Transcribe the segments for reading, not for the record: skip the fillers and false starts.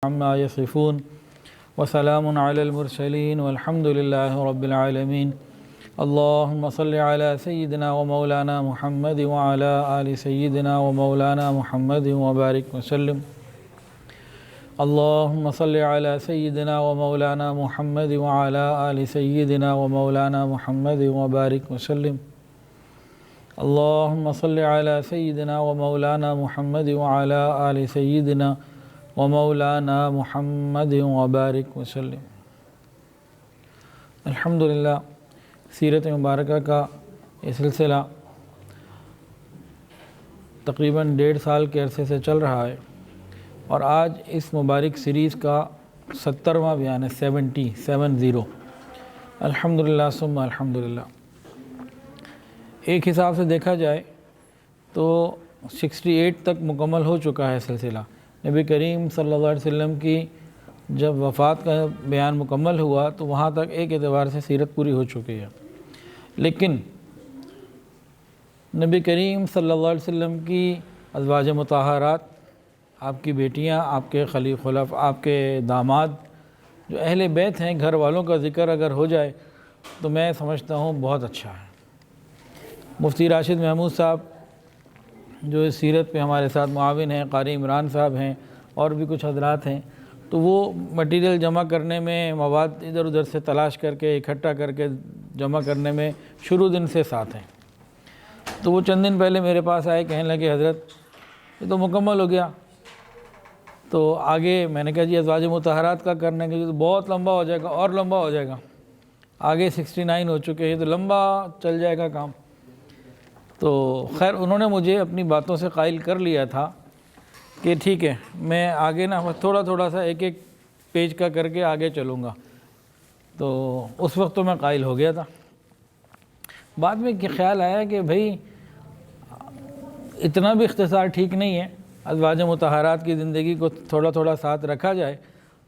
عما يصفون وسلام على المرسلين والحمد لله رب العالمين اللهم صل على سيدنا ومولانا محمد وعلى آل سيدنا ومولانا محمد وبارك وسلم اللهم صل على سيدنا ومولانا محمد وعلى آل سيدنا ومولانا محمد وبارك وسلم اللهم صل على سيدنا ومولانا محمد وعلى آل سيدنا ومولانا محمد وبارک وسلم۔ الحمدللہ سیرت مبارکہ کا یہ سلسلہ تقریباً 1.5 سال کے عرصے سے چل رہا ہے اور آج اس مبارک سیریز کا 70واں بیان ہے، 70 الحمدللہ ثم الحمدللہ۔ ایک حساب سے دیکھا جائے تو 68 تک مکمل ہو چکا ہے سلسلہ۔ نبی کریم صلی اللہ علیہ وسلم کی جب وفات کا بیان مکمل ہوا تو وہاں تک ایک اعتبار سے سیرت پوری ہو چکی ہے، لیکن نبی کریم صلی اللہ علیہ وسلم کی ازواج مطہرات، آپ کی بیٹیاں، آپ کے خلف، آپ کے داماد، جو اہل بیت ہیں، گھر والوں کا ذکر اگر ہو جائے تو میں سمجھتا ہوں بہت اچھا ہے۔ مفتی راشد محمود صاحب جو اس سیرت پہ ہمارے ساتھ معاون ہیں، قاری عمران صاحب ہیں اور بھی کچھ حضرات ہیں، تو وہ مٹیریل جمع کرنے میں، مواد ادھر ادھر سے تلاش کر کے اکٹھا کر کے جمع کرنے میں شروع دن سے ساتھ ہیں۔ تو وہ چند دن پہلے میرے پاس آئے، کہنے لگے حضرت یہ تو مکمل ہو گیا، تو آگے میں نے کہا جی ازواج مطہرات کا کرنے کے تو بہت لمبا ہو جائے گا، اور لمبا ہو جائے گا، آگے 69 ہو چکے ہیں، تو لمبا چل جائے گا کام۔ تو خیر انہوں نے مجھے اپنی باتوں سے قائل کر لیا تھا کہ ٹھیک ہے، میں آگے نا تھوڑا سا ایک پیج کا کر کے آگے چلوں گا۔ تو اس وقت تو میں قائل ہو گیا تھا۔ بعد میں خیال آیا کہ بھئی اتنا بھی اختصار ٹھیک نہیں ہے، ازواج مطہرات کی زندگی کو تھوڑا ساتھ رکھا جائے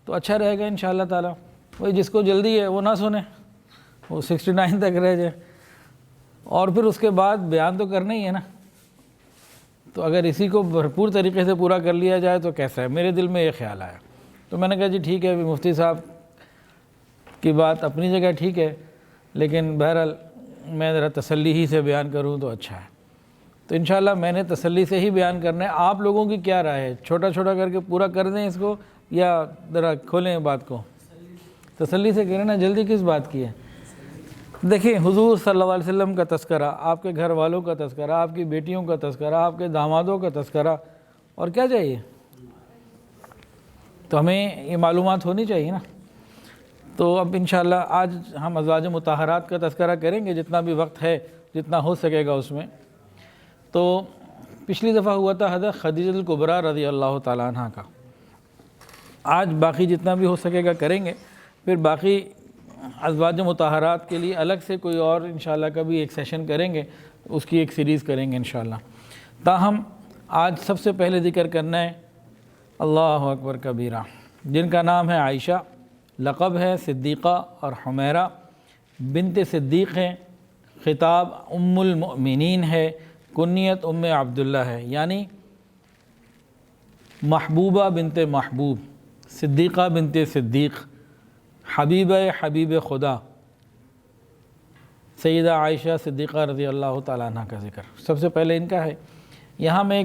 تو اچھا رہے گا انشاءاللہ تعالی۔ وہی جس کو جلدی ہے وہ نہ سنے، وہ 69 تک رہ جائے، اور پھر اس کے بعد بیان تو کرنا ہی ہے نا۔ تو اگر اسی کو بھرپور طریقے سے پورا کر لیا جائے تو کیسا ہے؟ میرے دل میں یہ خیال آیا، تو میں نے کہا جی ٹھیک ہے، مفتی صاحب کی بات اپنی جگہ ٹھیک ہے، لیکن بہرحال میں ذرا تسلی ہی سے بیان کروں تو اچھا ہے۔ تو انشاءاللہ میں نے تسلی سے ہی بیان کرنا ہے۔ آپ لوگوں کی کیا رائے ہے؟ چھوٹا کر کے پورا کر دیں اس کو، یا ذرا کھولیں بات کو؟ تسلی سے کریں نا، جلدی کس بات کی ہے؟ دیکھیں، حضور صلی اللہ علیہ وسلم کا تذکرہ، آپ کے گھر والوں کا تذکرہ، آپ کی بیٹیوں کا تذکرہ، آپ کے دامادوں کا تذکرہ، اور کیا چاہیے؟ تو ہمیں یہ معلومات ہونی چاہیے نا۔ تو اب انشاءاللہ آج ہم ازواج مطہرات کا تذکرہ کریں گے، جتنا بھی وقت ہے، جتنا ہو سکے گا اس میں۔ تو پچھلی دفعہ ہوا تھا حضرت خدیجہ الکبریٰ رضی اللہ تعالیٰ عنہ کا۔ آج باقی جتنا بھی ہو سکے گا کریں گے، پھر باقی ازواج مطہرات کے لیے الگ سے کوئی اور انشاءاللہ کبھی ایک سیشن کریں گے، اس کی ایک سیریز کریں گے انشاءاللہ۔ تاہم آج سب سے پہلے ذکر کرنا ہے اللہ اکبر کبیرہ، جن کا نام ہے عائشہ، لقب ہے صدیقہ اور حمیرہ، بنت صدیق ہیں، خطاب ام المؤمنین ہے، کنیت ام عبداللہ ہے، یعنی محبوبہ بنت محبوب، صدیقہ بنت صدیق، حبیبہ حبیب خدا، سیدہ عائشہ صدیقہ رضی اللہ تعالیٰ عنہ کا ذکر سب سے پہلے ان کا ہے۔ یہاں میں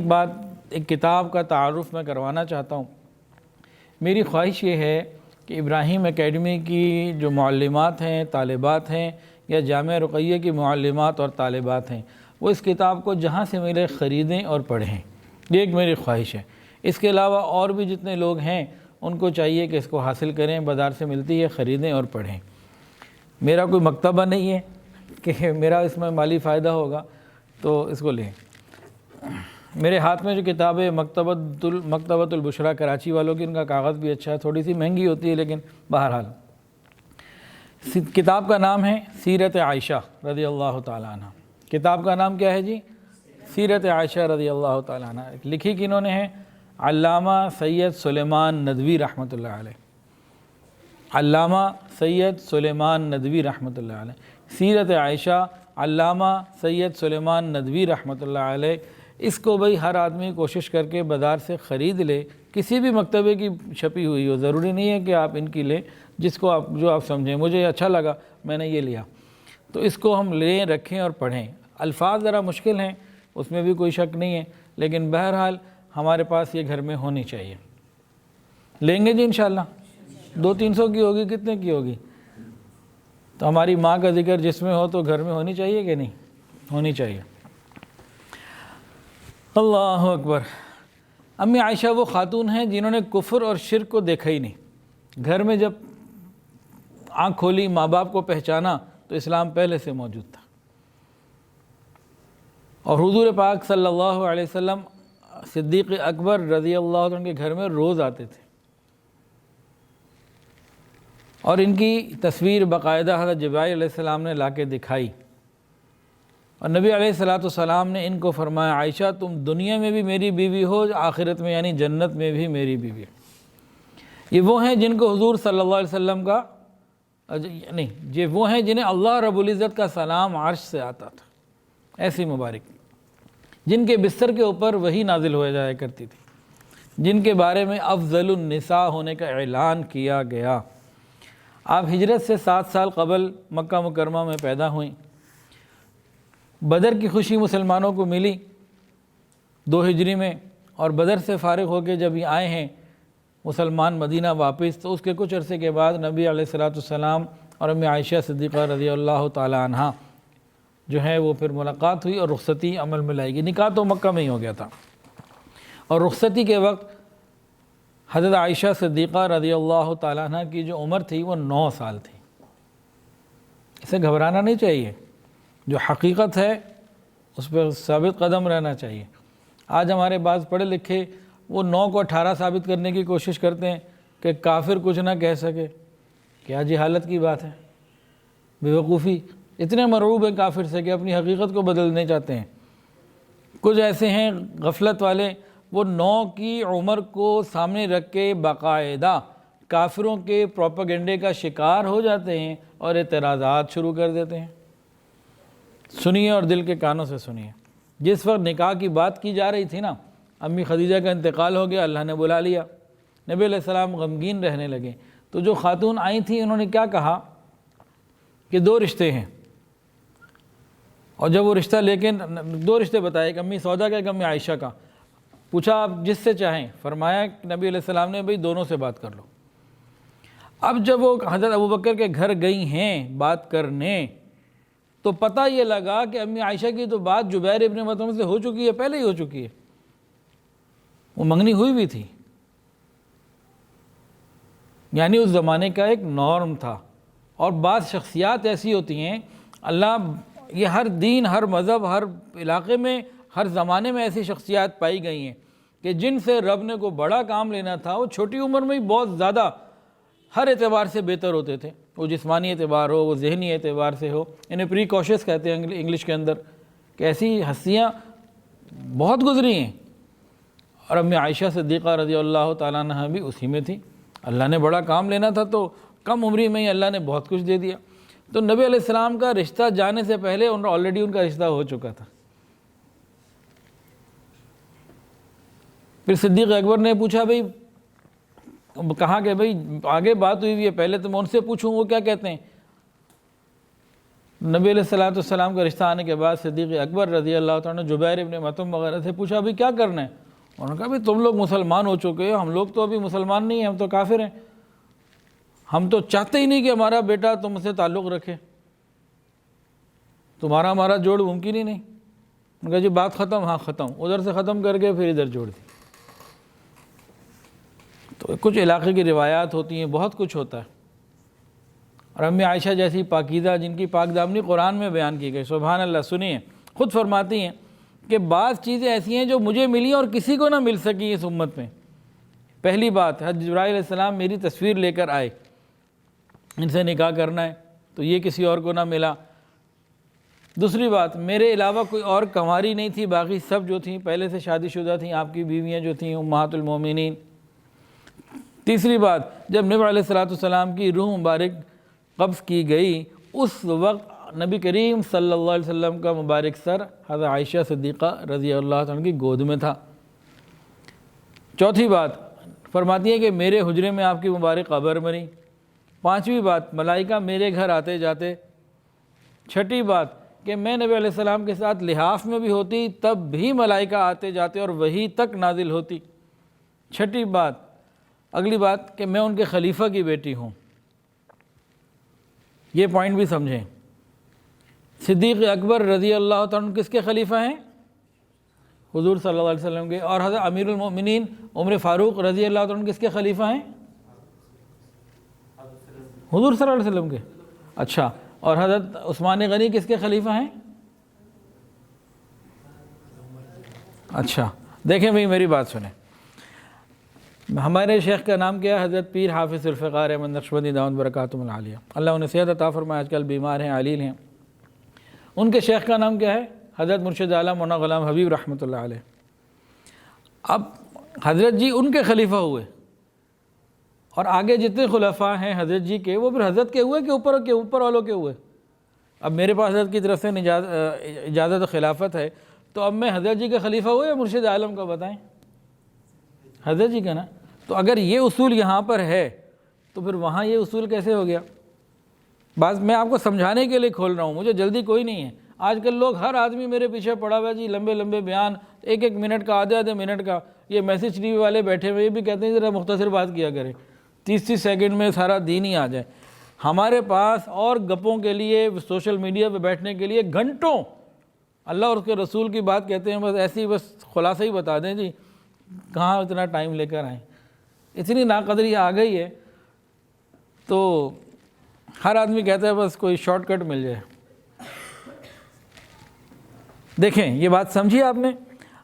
ایک کتاب کا تعارف میں کروانا چاہتا ہوں۔ میری خواہش یہ ہے کہ ابراہیم اکیڈمی کی جو معلمات ہیں، طالبات ہیں، یا جامعہ رقیہ کی معلمات اور طالبات ہیں، وہ اس کتاب کو جہاں سے ملے خریدیں اور پڑھیں، یہ ایک میری خواہش ہے۔ اس کے علاوہ اور بھی جتنے لوگ ہیں ان کو چاہیے کہ اس کو حاصل کریں، بازار سے ملتی ہے، خریدیں اور پڑھیں۔ میرا کوئی مکتبہ نہیں ہے کہ میرا اس میں مالی فائدہ ہوگا، تو اس کو لیں۔ میرے ہاتھ میں جو کتاب ہے مکتبۃ البشریٰ کراچی والوں کی، ان کا کاغذ بھی اچھا ہے، تھوڑی سی مہنگی ہوتی ہے لیکن بہرحال۔ کتاب کا نام ہے سیرت عائشہ رضی اللہ تعالیٰ عنہ۔ کتاب کا نام کیا ہے جی؟ سیرت عائشہ رضی اللہ تعالیٰ عنہ۔ لکھی کنہوں نے ہے؟ علامہ سید سلیمان ندوی رحمۃ اللہ علیہ۔ علامہ سید سلیمان ندوی رحمۃ اللہ علیہ، سیرت عائشہ، علامہ سید سلیمان ندوی رحمۃ اللہ علیہ، اس کو بھئی ہر آدمی کوشش کر کے بازار سے خرید لے، کسی بھی مکتبے کی چھپی ہوئی ہو، ضروری نہیں ہے کہ آپ ان کی لیں، جس کو جو آپ سمجھیں، مجھے اچھا لگا میں نے یہ لیا، تو اس کو ہم لیں، رکھیں اور پڑھیں۔ الفاظ ذرا مشکل ہیں، اس میں بھی کوئی شک نہیں ہے، لیکن بہرحال ہمارے پاس یہ گھر میں ہونی چاہیے۔ لیں گے جی انشاءاللہ؟ 200-300 کی ہوگی، کتنے کی ہوگی؟ تو ہماری ماں کا ذکر جس میں ہو تو گھر میں ہونی چاہیے کہ نہیں؟ ہونی چاہیے۔ اللہ اکبر۔ امی عائشہ وہ خاتون ہیں جنہوں نے کفر اور شرک کو دیکھا ہی نہیں، گھر میں جب آنکھ کھولی، ماں باپ کو پہچانا تو اسلام پہلے سے موجود تھا، اور حضور پاک صلی اللہ علیہ وسلم صدیق اکبر رضی اللہ عنہ کے گھر میں روز آتے تھے، اور ان کی تصویر باقاعدہ حضرت جبرائیل علیہ السلام نے لا کے دکھائی، اور نبی علیہ السلام نے ان کو فرمایا عائشہ تم دنیا میں بھی میری بیوی ہو، آخرت میں یعنی جنت میں بھی میری بیوی ہو۔ یہ وہ ہیں جن کو حضور صلی اللہ علیہ وسلم کا نہیں، یہ وہ ہیں جنہیں اللہ رب العزت کا سلام عرش سے آتا تھا، ایسی مبارک، جن کے بستر کے اوپر وحی نازل ہو جایا کرتی تھی، جن کے بارے میں افضل النساء ہونے کا اعلان کیا گیا۔ آپ ہجرت سے 7 سال قبل مکہ مکرمہ میں پیدا ہوئیں۔ بدر کی خوشی مسلمانوں کو ملی 2 ہجری میں، اور بدر سے فارغ ہو کے جب یہ آئے ہیں مسلمان مدینہ واپس، تو اس کے کچھ عرصے کے بعد نبی علیہ السلام اور امی عائشہ صدیقہ رضی اللہ تعالی عنہ جو ہے وہ پھر ملاقات ہوئی اور رخصتی عمل میں لائی گئی۔ نکاح تو مکہ میں ہی ہو گیا تھا، اور رخصتی کے وقت حضرت عائشہ صدیقہ رضی اللہ تعالی عنہ کی جو عمر تھی وہ 9 سال تھی۔ اسے گھبرانا نہیں چاہیے، جو حقیقت ہے اس پہ ثابت قدم رہنا چاہیے۔ آج ہمارے بعض پڑھے لکھے وہ 9 کو 18 ثابت کرنے کی کوشش کرتے ہیں کہ کافر کچھ نہ کہہ سکے، کیا جہالت کی بات ہے، بے وقوفی، اتنے مرعوب ہیں کافر سے کہ اپنی حقیقت کو بدلنے چاہتے ہیں۔ کچھ ایسے ہیں غفلت والے، وہ 9 کی عمر کو سامنے رکھ کے باقاعدہ کافروں کے پروپیگنڈے کا شکار ہو جاتے ہیں اور اعتراضات شروع کر دیتے ہیں۔ سنیے اور دل کے کانوں سے سنیے۔ جس وقت نکاح کی بات کی جا رہی تھی نا، امی خدیجہ کا انتقال ہو گیا، اللہ نے بلا لیا، نبی علیہ السلام غمگین رہنے لگے، تو جو خاتون آئی تھیں انہوں نے کیا کہا کہ 2 رشتے ہیں، اور جب وہ رشتہ لے کے 2 رشتے بتائے، ایک امی سودا کا، ایک امی عائشہ کا، پوچھا آپ جس سے چاہیں، فرمایا نبی علیہ السلام نے بھئی دونوں سے بات کر لو۔ اب جب وہ حضرت ابوبکر کے گھر گئی ہیں بات کرنے، تو پتہ یہ لگا کہ امی عائشہ کی تو بات جبیر ابن مطعم سے ہو چکی ہے، پہلے ہی ہو چکی ہے، وہ منگنی ہوئی بھی تھی، یعنی اس زمانے کا ایک نارم تھا۔ اور بعض شخصیات ایسی ہوتی ہیں، اللہ یہ ہر دین، ہر مذہب، ہر علاقے میں، ہر زمانے میں ایسی شخصیات پائی گئی ہیں کہ جن سے رب نے کو بڑا کام لینا تھا، وہ چھوٹی عمر میں ہی بہت زیادہ ہر اعتبار سے بہتر ہوتے تھے، وہ جسمانی اعتبار ہو، وہ ذہنی اعتبار سے ہو، انہیں پری کوشش کہتے ہیں انگلش کے اندر، کہ ایسی ہستیاں بہت گزری ہیں، اور امی عائشہ صدیقہ رضی اللہ تعالیٰ عنہ بھی اسی میں تھی۔ اللہ نے بڑا کام لینا تھا تو کم عمری میں ہی اللہ نے بہت کچھ دے دیا۔ تو نبی علیہ السلام کا رشتہ جانے سے پہلے آلریڈی ان کا رشتہ ہو چکا تھا۔ پھر صدیق اکبر نے پوچھا، بھئی کہا کہ بھئی آگے بات ہوئی ہے، پہلے تو میں ان سے پوچھوں وہ کیا کہتے ہیں۔ نبی علیہ السلام کا رشتہ آنے کے بعد صدیق اکبر رضی اللہ عنہ جبیر ابن مطعم وغیرہ سے پوچھا بھئی کیا کرنا ہے، انہوں نے کہا بھئی تم لوگ مسلمان ہو چکے ہو، ہم لوگ تو ابھی مسلمان نہیں ہیں، ہم تو کافر ہیں، ہم تو چاہتے ہی نہیں کہ ہمارا بیٹا تم سے تعلق رکھے، تمہارا ہمارا جوڑ ممکن ہی نہیں۔ انہوں نے کہا جی بات ختم، ہاں ختم، ادھر سے ختم کر کے پھر ادھر جوڑ دی۔ تو کچھ علاقے کی روایات ہوتی ہیں، بہت کچھ ہوتا ہے، اور امی عائشہ جیسی پاکیزہ جن کی پاک دامنی قرآن میں بیان کی گئی، سبحان اللہ۔ سنیے، خود فرماتی ہیں کہ بعض چیزیں ایسی ہیں جو مجھے ملی اور کسی کو نہ مل سکی اس امت میں۔ پہلی بات، حضرت جبرائیل علیہ السلام میری تصویر لے کر آئے، ان سے نکاح کرنا ہے، تو یہ کسی اور کو نہ ملا۔ دوسری بات، میرے علاوہ کوئی اور کنواری نہیں تھی، باقی سب جو تھیں پہلے سے شادی شدہ تھیں، آپ کی بیویاں جو تھیں امہات المومنین۔ تیسری بات، جب نبی علیہ السلام کی روح مبارک قبض کی گئی، اس وقت نبی کریم صلی اللہ علیہ وسلم کا مبارک سر حضرت عائشہ صدیقہ رضی اللہ عنہ کی گود میں تھا۔ چوتھی بات فرماتی ہے کہ میرے حجرے میں آپ کی مبارک قبر بنی۔ پانچویں بات ملائکہ میرے گھر آتے جاتے۔ چھٹی بات کہ میں نبی علیہ السلام کے ساتھ لحاف میں بھی ہوتی تب بھی ملائکہ آتے جاتے اور وہی تک نازل ہوتی۔ چھٹی بات اگلی بات کہ میں ان کے خلیفہ کی بیٹی ہوں۔ یہ پوائنٹ بھی سمجھیں۔ صدیق اکبر رضی اللہ عنہ کس کے خلیفہ ہیں؟ حضور صلی اللہ علیہ وسلم کے۔ اور حضرت امیر المؤمنین عمر فاروق رضی اللہ عنہ کس کے خلیفہ ہیں؟ حضور صلی اللہ علیہ وسلم کے۔ اچھا، اور حضرت عثمان غنی کس کے خلیفہ ہیں؟ اچھا دیکھیں بھئی میری بات سنیں، ہمارے شیخ کا نام کیا ہے؟ حضرت پیر حافظ الفقار احمد نقشبندی دامت برکاتہم العالیہ، اللہ انہیں صحت عطا فرمائے، آج کل بیمار ہیں، علیل ہیں۔ ان کے شیخ کا نام کیا ہے؟ حضرت مرشد اعلیٰ مولانا غلام حبیب رحمۃ اللہ علیہ۔ اب حضرت جی ان کے خلیفہ ہوئے، اور آگے جتنے خلفاء ہیں حضرت جی کے وہ پھر حضرت کے ہوئے کہ اوپر والوں کے ہوئے؟ اب میرے پاس حضرت کی طرف سے اجازت خلافت ہے، تو اب میں حضرت جی کا خلیفہ ہوئے یا مرشد عالم کا؟ بتائیں، حضرت جی کا نا۔ تو اگر یہ اصول یہاں پر ہے تو پھر وہاں یہ اصول کیسے ہو گیا؟ بات میں آپ کو سمجھانے کے لیے کھول رہا ہوں، مجھے جلدی کوئی نہیں ہے۔ آج کل لوگ ہر آدمی میرے پیچھے پڑا ہوا ہے جی، لمبے لمبے بیان، ایک ایک منٹ کا، آدھے منٹ کا۔ یہ میسج ٹی وی والے بیٹھے ہوئے یہ بھی کہتے ہیں ذرا مختصر بات کیا کریں، 30 سیکنڈ میں سارا دین ہی آ جائے۔ ہمارے پاس اور گپوں کے لیے سوشل میڈیا پہ بیٹھنے کے لیے گھنٹوں، اللہ اور اس کے رسول کی بات کہتے ہیں، بس ایسی بس خلاصہ ہی بتا دیں جی، کہاں اتنا ٹائم لے کر آئیں۔ اتنی ناقدری آ گئی ہے تو ہر آدمی کہتا ہے بس کوئی شارٹ کٹ مل جائے۔ دیکھیں یہ بات سمجھی آپ نے،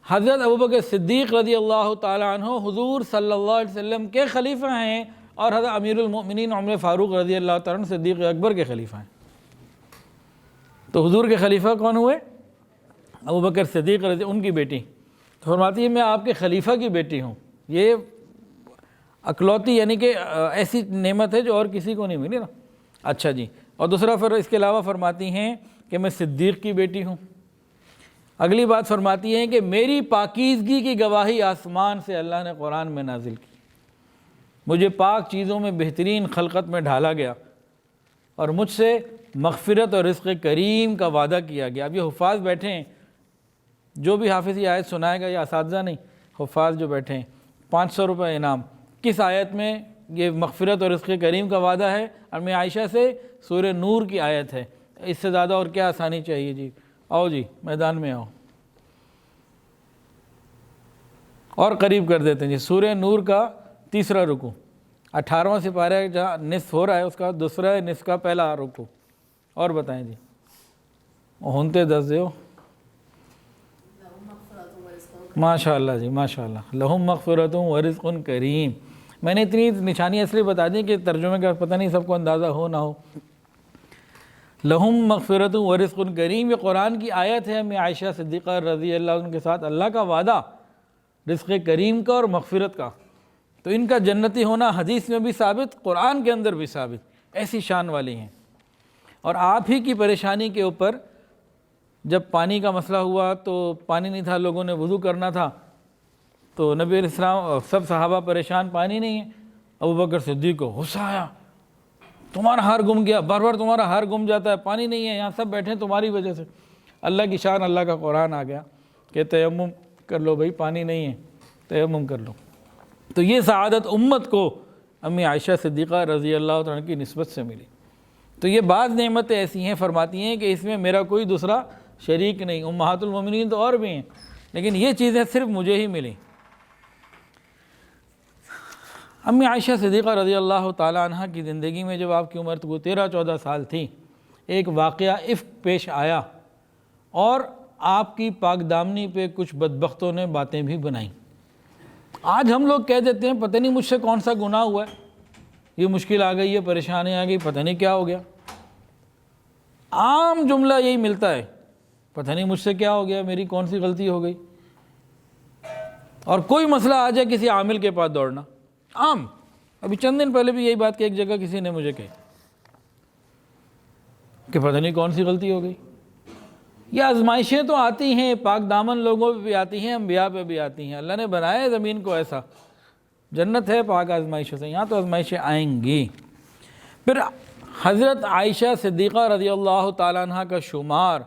حضرت ابوبکر صدیق رضی اللہ تعالیٰ عنہ حضور صلی اللہ علیہ وسلم کے خلیفہ ہیں، اور حضرت امیر المؤمنین عمر فاروق رضی اللہ تعالیٰ عنہ صدیق اکبر کے خلیفہ ہیں۔ تو حضور کے خلیفہ کون ہوئے؟ ابوبکر صدیق رضی، ان کی بیٹی۔ تو فرماتی ہے میں آپ کے خلیفہ کی بیٹی ہوں۔ یہ اکلوتی یعنی کہ ایسی نعمت ہے جو اور کسی کو نہیں ملی نا۔ اچھا جی، اور دوسرا پھر اس کے علاوہ فرماتی ہیں کہ میں صدیق کی بیٹی ہوں۔ اگلی بات فرماتی ہیں کہ میری پاکیزگی کی گواہی آسمان سے اللہ نے قرآن میں نازل کی، مجھے پاک چیزوں میں بہترین خلقت میں ڈھالا گیا، اور مجھ سے مغفرت اور رزق کریم کا وعدہ کیا گیا۔ اب یہ حفاظ بیٹھے ہیں، جو بھی حافظ یہ آیت سنائے گا، یا اساتذہ نہیں، حفاظ جو بیٹھے ہیں، 500 روپے انعام۔ کس آیت میں یہ مغفرت اور رزق کریم کا وعدہ ہے؟ ام عائشہ سے سورہ نور کی آیت ہے۔ اس سے زیادہ اور کیا آسانی چاہیے جی؟ آؤ جی میدان میں آؤ، اور قریب کر دیتے ہیں جی۔ سورہ نور کا 3 رکوع، 18واں سپارہ جہاں نصف ہو رہا ہے اس کا دوسرا نصف کا پہلا رکوع، اور بتائیں جی، ہونتے 10 دیو۔ ماشاء اللہ جی، ماشاء اللہ، لہم مغفرۃ ورزق کریم۔ میں نے اتنی نشانی اس لیے بتا دی کہ ترجمے کا پتہ نہیں سب کو اندازہ ہو نہ ہو۔ لہم مغفرۃ ورزق کریم، یہ قرآن کی آیت ہے۔ میں عائشہ صدیقہ رضی اللہ عنہ کے ساتھ اللہ کا وعدہ رزق کریم کا اور مغفرت کا، تو ان کا جنتی ہونا حدیث میں بھی ثابت، قرآن کے اندر بھی ثابت، ایسی شان والی ہیں۔ اور آپ ہی کی پریشانی کے اوپر جب پانی کا مسئلہ ہوا تو پانی نہیں تھا، لوگوں نے وضو کرنا تھا، تو نبی علیہ السلام سب صحابہ پریشان، پانی نہیں ہے۔ ابوبکر صدیق کو غصہ آیا، تمہارا ہار گم گیا، بار بار تمہارا ہار گم جاتا ہے، پانی نہیں ہے، یہاں سب بیٹھے ہیں تمہاری وجہ سے۔ اللہ کی شان، اللہ کا قرآن آ گیا کہ تیمم کر لو بھائی، پانی نہیں ہے، تیمم کر لو۔ تو یہ سعادت امت کو امی عائشہ صدیقہ رضی اللہ عنہ کی نسبت سے ملی۔ تو یہ بعض نعمتیں ایسی ہیں، فرماتی ہیں کہ اس میں میرا کوئی دوسرا شریک نہیں۔ امہات المومنین تو اور بھی ہیں، لیکن یہ چیزیں صرف مجھے ہی ملی۔ امی عائشہ صدیقہ رضی اللہ تعالیٰ عنہ کی زندگی میں جب آپ کی عمر 13-14 سال تھی، ایک واقعہ افک پیش آیا، اور آپ کی پاک دامنی پہ کچھ بدبختوں نے باتیں بھی بنائیں۔ آج ہم لوگ کہہ دیتے ہیں پتہ نہیں مجھ سے کون سا گناہ ہوا ہے، یہ مشکل آ گئی، یہ پریشانی آ گئی، پتہ نہیں کیا ہو گیا۔ عام جملہ یہی ملتا ہے، پتہ نہیں مجھ سے کیا ہو گیا، میری کون سی غلطی ہو گئی۔ اور کوئی مسئلہ آ جائے کسی عامل کے پاس دوڑنا، عام۔ ابھی چند دن پہلے بھی یہی بات کہ ایک جگہ کسی نے مجھے کہی، کہ پتہ نہیں کون سی غلطی ہو گئی۔ یہ آزمائشیں تو آتی ہیں، پاک دامن لوگوں پہ بھی آتی ہیں، انبیاء پہ بھی آتی ہیں۔ اللہ نے بنایا ہے زمین کو ایسا، جنت ہے پاک آزمائشوں سے، یہاں تو آزمائشیں آئیں گی۔ پھر حضرت عائشہ صدیقہ رضی اللہ تعالیٰ عنہ کا شمار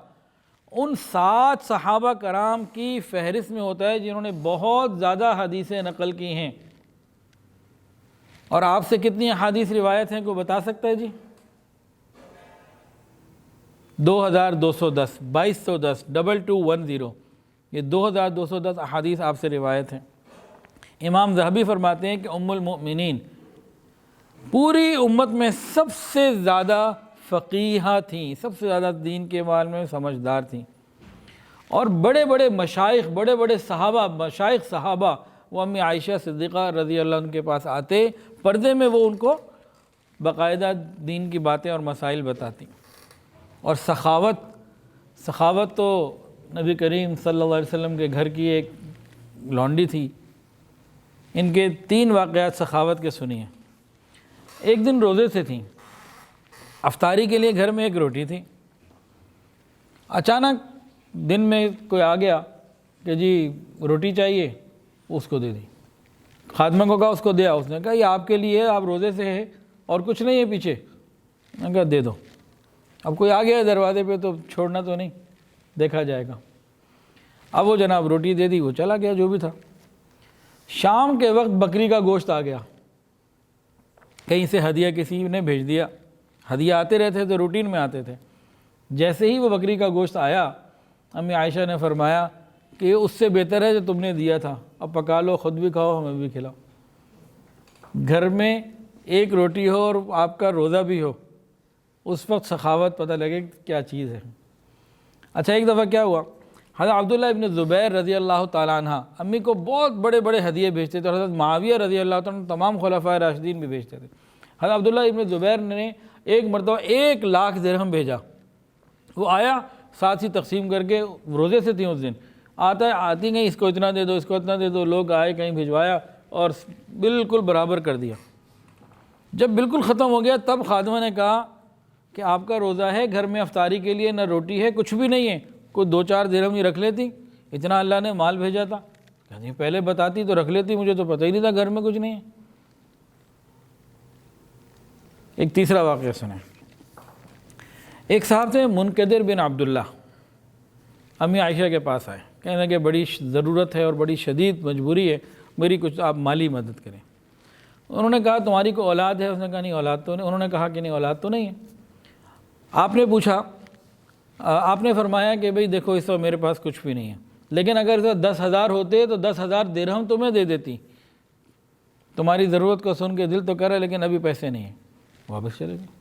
ان 7 صحابہ کرام کی فہرست میں ہوتا ہے جنہوں نے بہت زیادہ حدیثیں نقل کی ہیں۔ اور آپ سے کتنی احادیث روایت ہیں کوئی بتا سکتا ہے جی؟ 2210، 2210، 2210، یہ 2210 احادیث آپ سے روایت ہیں۔ امام ذہبی فرماتے ہیں کہ ام المؤمنین پوری امت میں سب سے زیادہ فقیہہ تھیں، سب سے زیادہ دین کے بارے میں سمجھدار تھیں، اور بڑے بڑے مشائخ، بڑے بڑے صحابہ، مشائخ صحابہ وہ امی عائشہ صدیقہ رضی اللہ عنہ کے پاس آتے، پردے میں وہ ان کو باقاعدہ دین کی باتیں اور مسائل بتاتی۔ اور سخاوت تو نبی کریم صلی اللہ علیہ وسلم کے گھر کی ایک لونڈی تھی۔ ان کے 3 واقعات سخاوت کے سنیے۔ ایک دن روزے سے تھیں، افطاری کے لیے گھر میں ایک روٹی تھی، اچانک دن میں کوئی آ گیا کہ جی روٹی چاہیے، اس کو دے دی۔ خادمہ کو کہا اس کو دیا، اس نے کہا یہ آپ کے لیے ہے، آپ روزے سے ہے اور کچھ نہیں ہے پیچھے۔ میں نے کہا دے دو، اب کوئی آ گیا ہے دروازے پہ تو چھوڑنا تو نہیں، دیکھا جائے گا۔ اب وہ جناب روٹی دے دی، وہ چلا گیا جو بھی تھا۔ شام کے وقت بکری کا گوشت آ گیا، کہیں سے ہدیہ کسی نے بھیج دیا، ہدیہ آتے رہتے تھے روٹین میں آتے تھے۔ جیسے ہی وہ بکری کا گوشت آیا، امی عائشہ نے فرمایا کہ اس سے بہتر ہے جو تم نے دیا تھا، اب پکا لو، خود بھی کھاؤ ہمیں بھی کھلاؤ۔ گھر میں ایک روٹی ہو اور آپ کا روزہ بھی ہو، اس وقت سخاوت پتہ لگے کیا چیز ہے۔ اچھا ایک دفعہ کیا ہوا، حضرت عبداللہ ابن زبیر رضی اللہ تعالیٰ عنہ امی کو بہت بڑے بڑے ہدیے بھیجتے تھے، اور حضرت معاویہ رضی اللہ تعالیٰ عنہ تمام خلفائے راشدین بھی بھیجتے تھے۔ حضرت عبداللہ ابن زبیر نے ایک مرتبہ 1,00,000 درہم بھیجا۔ وہ آیا، ساتھ ہی تقسیم کر کے، روزے سے تھیں اس دن، آتی گئی اس کو اتنا دے دو، اس کو اتنا دے دو، لوگ آئے کہیں بھجوایا اور بالکل برابر کر دیا۔ جب بالکل ختم ہو گیا تب خادمہ نے کہا کہ آپ کا روزہ ہے، گھر میں افطاری کے لیے نہ روٹی ہے کچھ بھی نہیں ہے، کوئی 2-4 درہم ہی رکھ لیتی، اتنا اللہ نے مال بھیجا تھا۔ کہتے ہیں پہلے بتاتی تو رکھ لیتی، مجھے تو پتہ ہی نہیں تھا گھر میں کچھ نہیں ہے۔ ایک تیسرا واقعہ سنیں۔ ایک صاحب تھے منقدر بن عبداللہ، امی عائشہ کے پاس آئے، کہنے لگے بڑی ضرورت ہے اور بڑی شدید مجبوری ہے، میری کچھ آپ مالی مدد کریں۔ انہوں نے کہا تمہاری کوئی اولاد ہے؟ اس نے کہا نہیں اولاد تو نہیں۔ انہوں نے کہا کہ نہیں اولاد تو نہیں ہے۔ آپ نے پوچھا، آپ نے فرمایا کہ بھئی دیکھو اس وقت میرے پاس کچھ بھی نہیں ہے، لیکن اگر اس وقت 10,000 ہوتے تو 10,000 درہم تمہیں دے دیتی، تمہاری ضرورت کو سن کے دل تو کر رہا ہے لیکن ابھی پیسے نہیں ہیں۔ واپس چلے گئے۔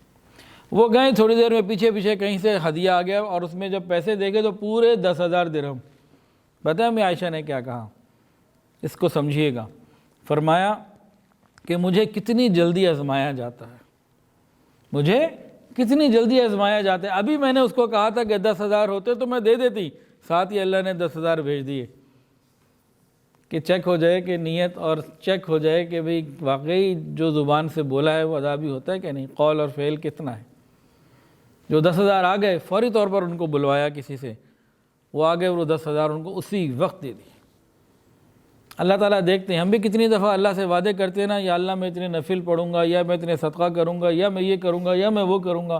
وہ گئے، تھوڑی دیر میں پیچھے پیچھے کہیں سے ہدیہ آ گیا، اور اس میں جب پیسے دیکھے تو پورے 10,000 درہم۔ بتائیں امی عائشہ نے کیا کہا، اس کو سمجھیے گا۔ فرمایا کہ مجھے کتنی جلدی آزمایا جاتا ہے، مجھے کتنی جلدی آزمایا جاتا ہے۔ ابھی میں نے اس کو کہا تھا کہ 10,000 ہوتے تو میں دے دیتی، ساتھ ہی اللہ نے 10,000 بھیج دیے کہ چیک ہو جائے کہ نیت، اور چیک ہو جائے کہ بھئی واقعی جو زبان سے بولا ہے وہ ادا بھی ہوتا ہے کہ نہیں، قول اور فعل کتنا ہے۔ جو 10,000 آ گئے، فوری طور پر ان کو بلوایا کسی سے، وہ آ گئے، وہ 10,000 ان کو اسی وقت دے دی۔ اللہ تعالیٰ دیکھتے ہیں، ہم بھی کتنی دفعہ اللہ سے وعدے کرتے ہیں نا، یا اللہ میں اتنے نفل پڑھوں گا، یا میں اتنے صدقہ کروں گا، یا میں یہ کروں گا، یا میں وہ کروں گا،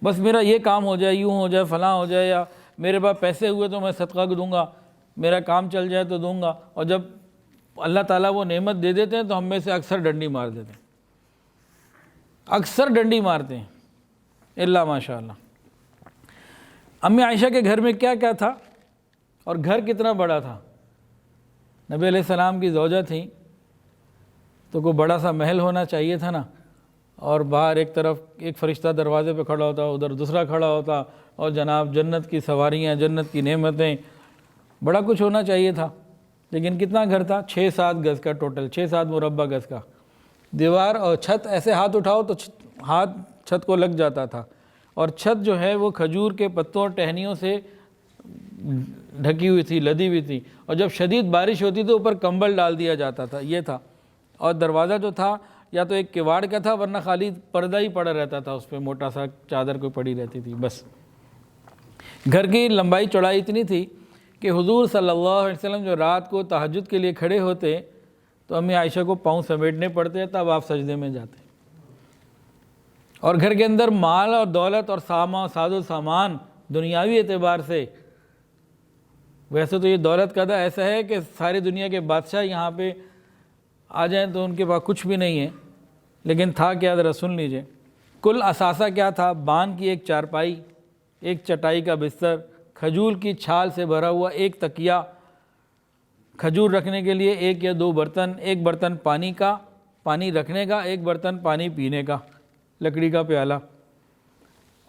بس میرا یہ کام ہو جائے، یوں ہو جائے، فلاں ہو جائے، یا میرے پاس پیسے ہوئے تو میں صدقہ دوں گا، میرا کام چل جائے تو دوں گا۔ اور جب اللہ تعالیٰ وہ نعمت دے دیتے ہیں تو ہم میں سے اکثر ڈنڈی مار دیتے ہیں، اکثر ڈنڈی مارتے ہیں، اللہ ماشاء اللہ۔ امی عائشہ کے گھر میں کیا کیا تھا، اور گھر کتنا بڑا تھا۔ نبی علیہ السلام کی زوجہ تھیں تو کوئی بڑا سا محل ہونا چاہیے تھا نا، اور باہر ایک طرف ایک فرشتہ دروازے پہ کھڑا ہوتا، ادھر دوسرا کھڑا ہوتا، اور جناب جنت کی سواریاں، جنت کی نعمتیں، بڑا کچھ ہونا چاہیے تھا۔ لیکن کتنا گھر تھا؟ 6-7 گز کا، ٹوٹل 6-7 مربع گز کا۔ دیوار اور چھت ایسے ہاتھ اٹھاؤ تو ہاتھ چھت کو لگ جاتا تھا، اور چھت جو ہے وہ کھجور کے پتوں اور ٹہنیوں سے ڈھکی ہوئی تھی، لدی ہوئی تھی، اور جب شدید بارش ہوتی تو اوپر کمبل ڈال دیا جاتا تھا، یہ تھا۔ اور دروازہ جو تھا یا تو ایک کواڑ کا تھا ورنہ خالی پردہ ہی پڑا رہتا تھا، اس پہ موٹا سا چادر کوئی پڑی رہتی تھی بس۔ گھر کی لمبائی چوڑائی اتنی تھی کہ حضور صلی اللہ علیہ وسلم جو رات کو تہجد کے لیے کھڑے ہوتے تو امی عائشہ کو پاؤں سمیٹنے پڑتے، تب آپ سجدے میں جاتے۔ اور گھر کے اندر مال اور دولت اور ساز و سامان دنیاوی اعتبار سے، ویسے تو یہ دولت کا ایسا ہے کہ ساری دنیا کے بادشاہ یہاں پہ آ جائیں تو ان کے پاس کچھ بھی نہیں ہے، لیکن تھا کیا ذرا سن لیجئے۔ کل اثاثہ کیا تھا؟ بان کی ایک چارپائی، ایک چٹائی کا بستر، کھجور کی چھال سے بھرا ہوا ایک تکیہ، کھجور رکھنے کے لیے ایک یا دو برتن، ایک برتن پانی رکھنے کا، ایک برتن پانی پینے کا، لکڑی کا پیالہ،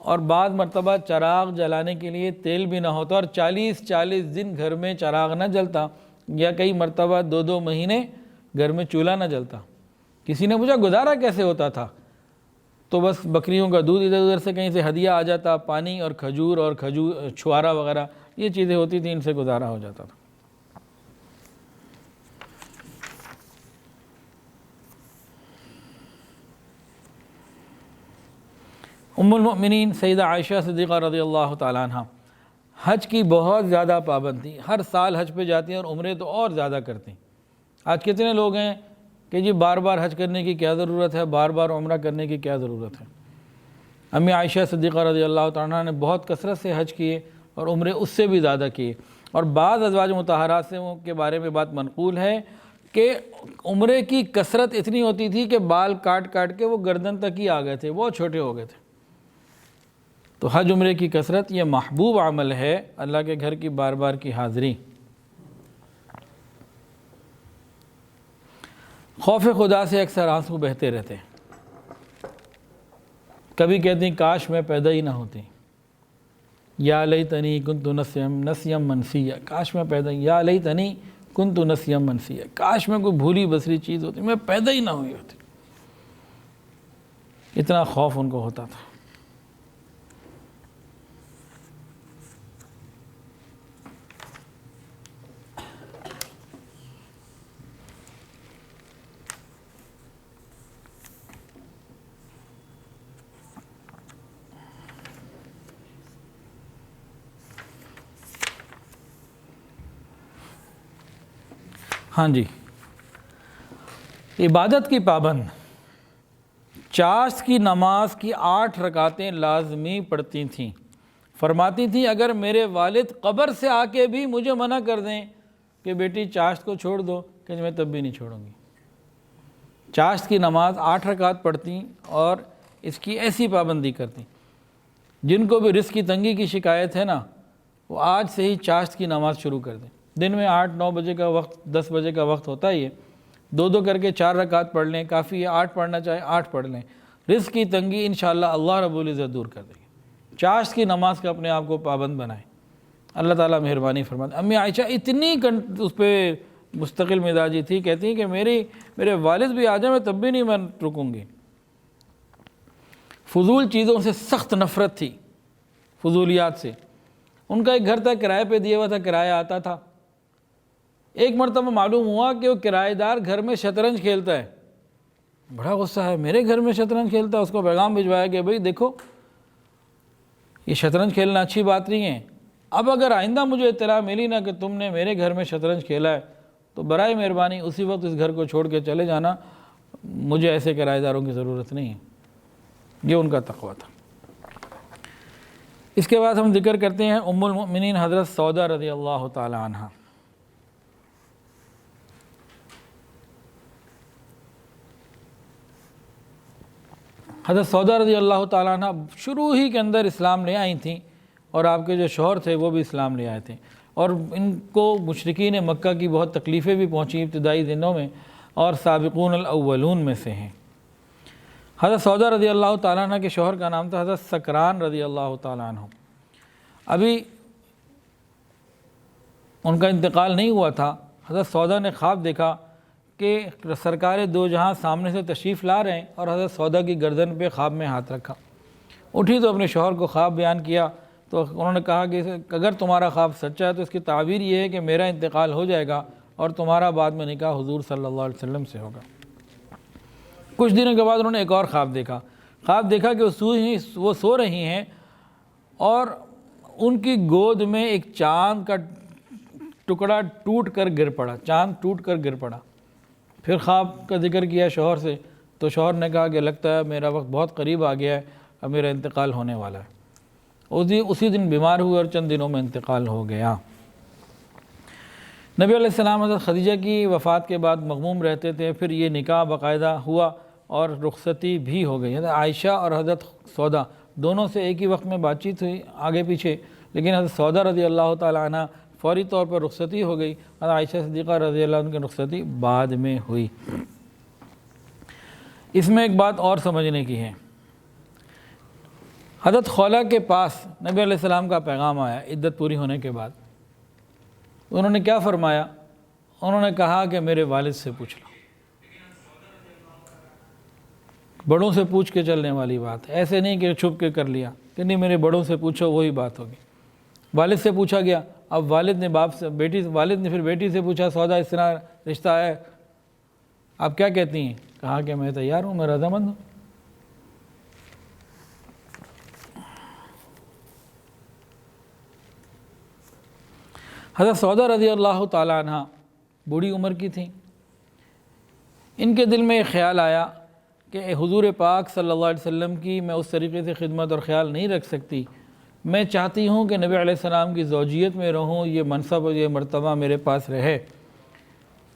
اور بعض مرتبہ چراغ جلانے کے لیے تیل بھی نہ ہوتا، اور 40 دن گھر میں چراغ نہ جلتا، یا کئی مرتبہ 2 مہینے گھر میں چولہا نہ جلتا۔ کسی نے پوچھا گزارا کیسے ہوتا تھا؟ تو بس بکریوں کا دودھ ادھر ادھر سے کہیں سے ہدیہ آ جاتا، پانی اور کھجور چھوارا وغیرہ یہ چیزیں ہوتی تھیں، ان سے گزارا ہو جاتا تھا۔ ام المؤمنین سیدہ عائشہ صدیقہ رضی اللہ تعالیٰ عنہ حج کی بہت زیادہ پابند تھی، ہر سال حج پہ جاتی ہیں اور عمرے تو اور زیادہ کرتی ہیں۔ آج کتنے لوگ ہیں کہ جی بار بار حج کرنے کی کیا ضرورت ہے، بار بار عمرہ کرنے کی کیا ضرورت ہے؟ امی عائشہ صدیقہ رضی اللہ تعالیٰ عنہ نے بہت کثرت سے حج کیے اور عمرے اس سے بھی زیادہ کیے، اور بعض ازواج مطہرات سے کے بارے میں بات منقول ہے کہ عمرے کی کثرت اتنی ہوتی تھی کہ بال کاٹ کے وہ گردن تک ہی آ گئے تھے، بہت چھوٹے ہو گئے تھے۔ تو حج عمرے کی کثرت یہ محبوب عمل ہے، اللہ کے گھر کی بار بار کی حاضری۔ خوف خدا سے اکثر آنسو بہتے رہتے، کبھی کہتی ہیں کاش میں پیدا ہی نہ ہوتی، یا لیتنی کنت نسیم منسیہ، کاش میں پیدا، یا لیتنی کنت نسیم منسیہ، کاش میں کوئی بھولی بسری چیز ہوتی، میں پیدا ہی نہ ہوئی ہوتی۔ اتنا خوف ان کو ہوتا تھا۔ ہاں جی، عبادت کی پابند، چاشت کی نماز کی 8 رکعتیں لازمی پڑھتی تھیں، فرماتی تھیں اگر میرے والد قبر سے آ کے بھی مجھے منع کر دیں کہ بیٹی چاشت کو چھوڑ دو، کہ میں تب بھی نہیں چھوڑوں گی۔ چاشت کی نماز 8 رکعت پڑھتی اور اس کی ایسی پابندی کرتی، جن کو بھی رزق کی تنگی کی شکایت ہے نا، وہ آج سے ہی چاشت کی نماز شروع کر دیں۔ دن میں 8-9 بجے کا وقت، 10 بجے کا وقت ہوتا ہی ہے، 2 کر کے 4 رکعت پڑھ لیں، کافی ہے۔ 8 پڑھنا چاہے 8 پڑھ لیں، رزق کی تنگی انشاءاللہ اللہ رب العزت دور کر دے گی۔ چاشت کی نماز کا اپنے آپ کو پابند بنائیں، اللہ تعالیٰ مہربانی فرمائے۔ امی عائشہ اتنی اس پہ مستقل مزاجی تھی، کہتی ہیں کہ میرے والد بھی آ جائیں میں تب بھی نہیں میں رکوں گی۔ فضول چیزوں سے سخت نفرت تھی، فضولیات سے۔ ان کا ایک گھر تھا، کرائے پہ دیا ہوا تھا، کرایہ آتا تھا۔ ایک مرتبہ معلوم ہوا کہ وہ کرایہ دار گھر میں شطرنج کھیلتا ہے، بڑا غصہ ہے، میرے گھر میں شطرنج کھیلتا ہے۔ اس کو پیغام بھجوایا کہ بھئی دیکھو یہ شطرنج کھیلنا اچھی بات نہیں ہے، اب اگر آئندہ مجھے اطلاع ملی نا کہ تم نے میرے گھر میں شطرنج کھیلا ہے تو برائے مہربانی اسی وقت اس گھر کو چھوڑ کے چلے جانا، مجھے ایسے کرایہ داروں کی ضرورت نہیں ہے۔ یہ ان کا تقویٰ تھا۔ اس کے بعد ہم ذکر کرتے ہیں ام المؤمنین حضرت سودا رضی اللہ تعالی عنہ۔ حضرت سودا رضی اللہ تعالیٰ عنہ شروع ہی کے اندر اسلام لے آئی تھیں، اور آپ کے جو شوہر تھے وہ بھی اسلام لے آئے تھے، اور ان کو مشرکین مکہ کی بہت تکلیفیں بھی پہنچیں ابتدائی دنوں میں، اور سابقون الاولون میں سے ہیں۔ حضرت سودا رضی اللہ تعالیٰ عنہ کے شوہر کا نام تھا حضرت سکران رضی اللہ تعالیٰ عنہ۔ ابھی ان کا انتقال نہیں ہوا تھا، حضرت سودا نے خواب دیکھا کہ سرکار دو جہاں سامنے سے تشریف لا رہے ہیں، اور حضرت سودا کی گردن پہ خواب میں ہاتھ رکھا۔ اٹھی تو اپنے شوہر کو خواب بیان کیا، تو انہوں نے کہا کہ اگر تمہارا خواب سچا ہے تو اس کی تعبیر یہ ہے کہ میرا انتقال ہو جائے گا اور تمہارا بعد میں نکاح حضور صلی اللہ علیہ وسلم سے ہوگا۔ کچھ دنوں کے بعد انہوں نے ایک اور خواب دیکھا کہ وہ سو رہی ہیں اور ان کی گود میں ایک چاند کا ٹکڑا ٹوٹ کر گر پڑا۔ پھر خواب کا ذکر کیا شوہر سے، تو شوہر نے کہا کہ لگتا ہے میرا وقت بہت قریب آ گیا ہے، اب میرا انتقال ہونے والا ہے۔ اسی دن بیمار ہوئے اور چند دنوں میں انتقال ہو گیا۔ نبی علیہ السلام حضرت خدیجہ کی وفات کے بعد مغموم رہتے تھے، پھر یہ نکاح باقاعدہ ہوا اور رخصتی بھی ہو گئی۔ حضرت عائشہ اور حضرت سودا دونوں سے ایک ہی وقت میں بات چیت ہوئی آگے پیچھے، لیکن حضرت سودا رضی اللہ تعالیٰ عنہ فوری طور پر رخصتی ہو گئی، حضرت عائشہ صدیقہ رضی اللہ عنہ کی رخصتی بعد میں ہوئی۔ اس میں ایک بات اور سمجھنے کی ہے، حضرت خولہ کے پاس نبی علیہ السلام کا پیغام آیا عدت پوری ہونے کے بعد۔ انہوں نے کیا فرمایا؟ انہوں نے کہا کہ میرے والد سے پوچھ لو۔ بڑوں سے پوچھ کے چلنے والی بات ہے، ایسے نہیں کہ چھپ کے کر لیا کہ نہیں میرے بڑوں سے پوچھو وہی بات ہوگی۔ والد سے پوچھا گیا، اب والد نے پھر بیٹی سے پوچھا سودا اس طرح رشتہ ہے، آپ کیا کہتی ہیں؟ کہا کہ میں تیار ہوں، میں رضامند ہوں۔ حضرت سودا رضی اللہ تعالیٰ عنہ بوڑھی عمر کی تھیں، ان کے دل میں ایک خیال آیا کہ حضور پاک صلی اللہ علیہ وسلم کی میں اس طریقے سے خدمت اور خیال نہیں رکھ سکتی، میں چاہتی ہوں کہ نبی علیہ السلام کی زوجیت میں رہوں، یہ منصب اور یہ مرتبہ میرے پاس رہے۔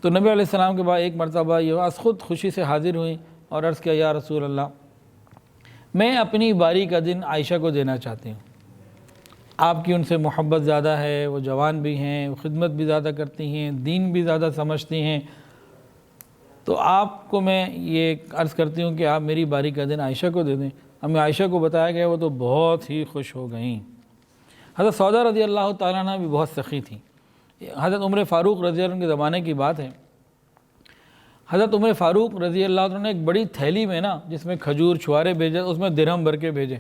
تو نبی علیہ السلام کے بعد ایک مرتبہ یہ از خود خوشی سے حاضر ہوئیں اور عرض کیا، یا رسول اللہ، میں اپنی باری کا دن عائشہ کو دینا چاہتی ہوں، آپ کی ان سے محبت زیادہ ہے، وہ جوان بھی ہیں، وہ خدمت بھی زیادہ کرتی ہیں، دین بھی زیادہ سمجھتی ہیں، تو آپ کو میں یہ عرض کرتی ہوں کہ آپ میری باری کا دن عائشہ کو دے دیں۔ ہمیں عائشہ کو بتایا گیا، وہ تو بہت ہی خوش ہو گئیں۔ حضرت سودا رضی اللہ تعالیٰ عنہ بھی بہت سخی تھیں۔ حضرت عمر فاروق رضی اللہ عنہ کے زمانے کی بات ہے، حضرت عمر فاروق رضی اللہ عنہ نے ایک بڑی تھیلی میں جس میں کھجور چھوارے بھیجے، اس میں درہم بھر کے بھیجے۔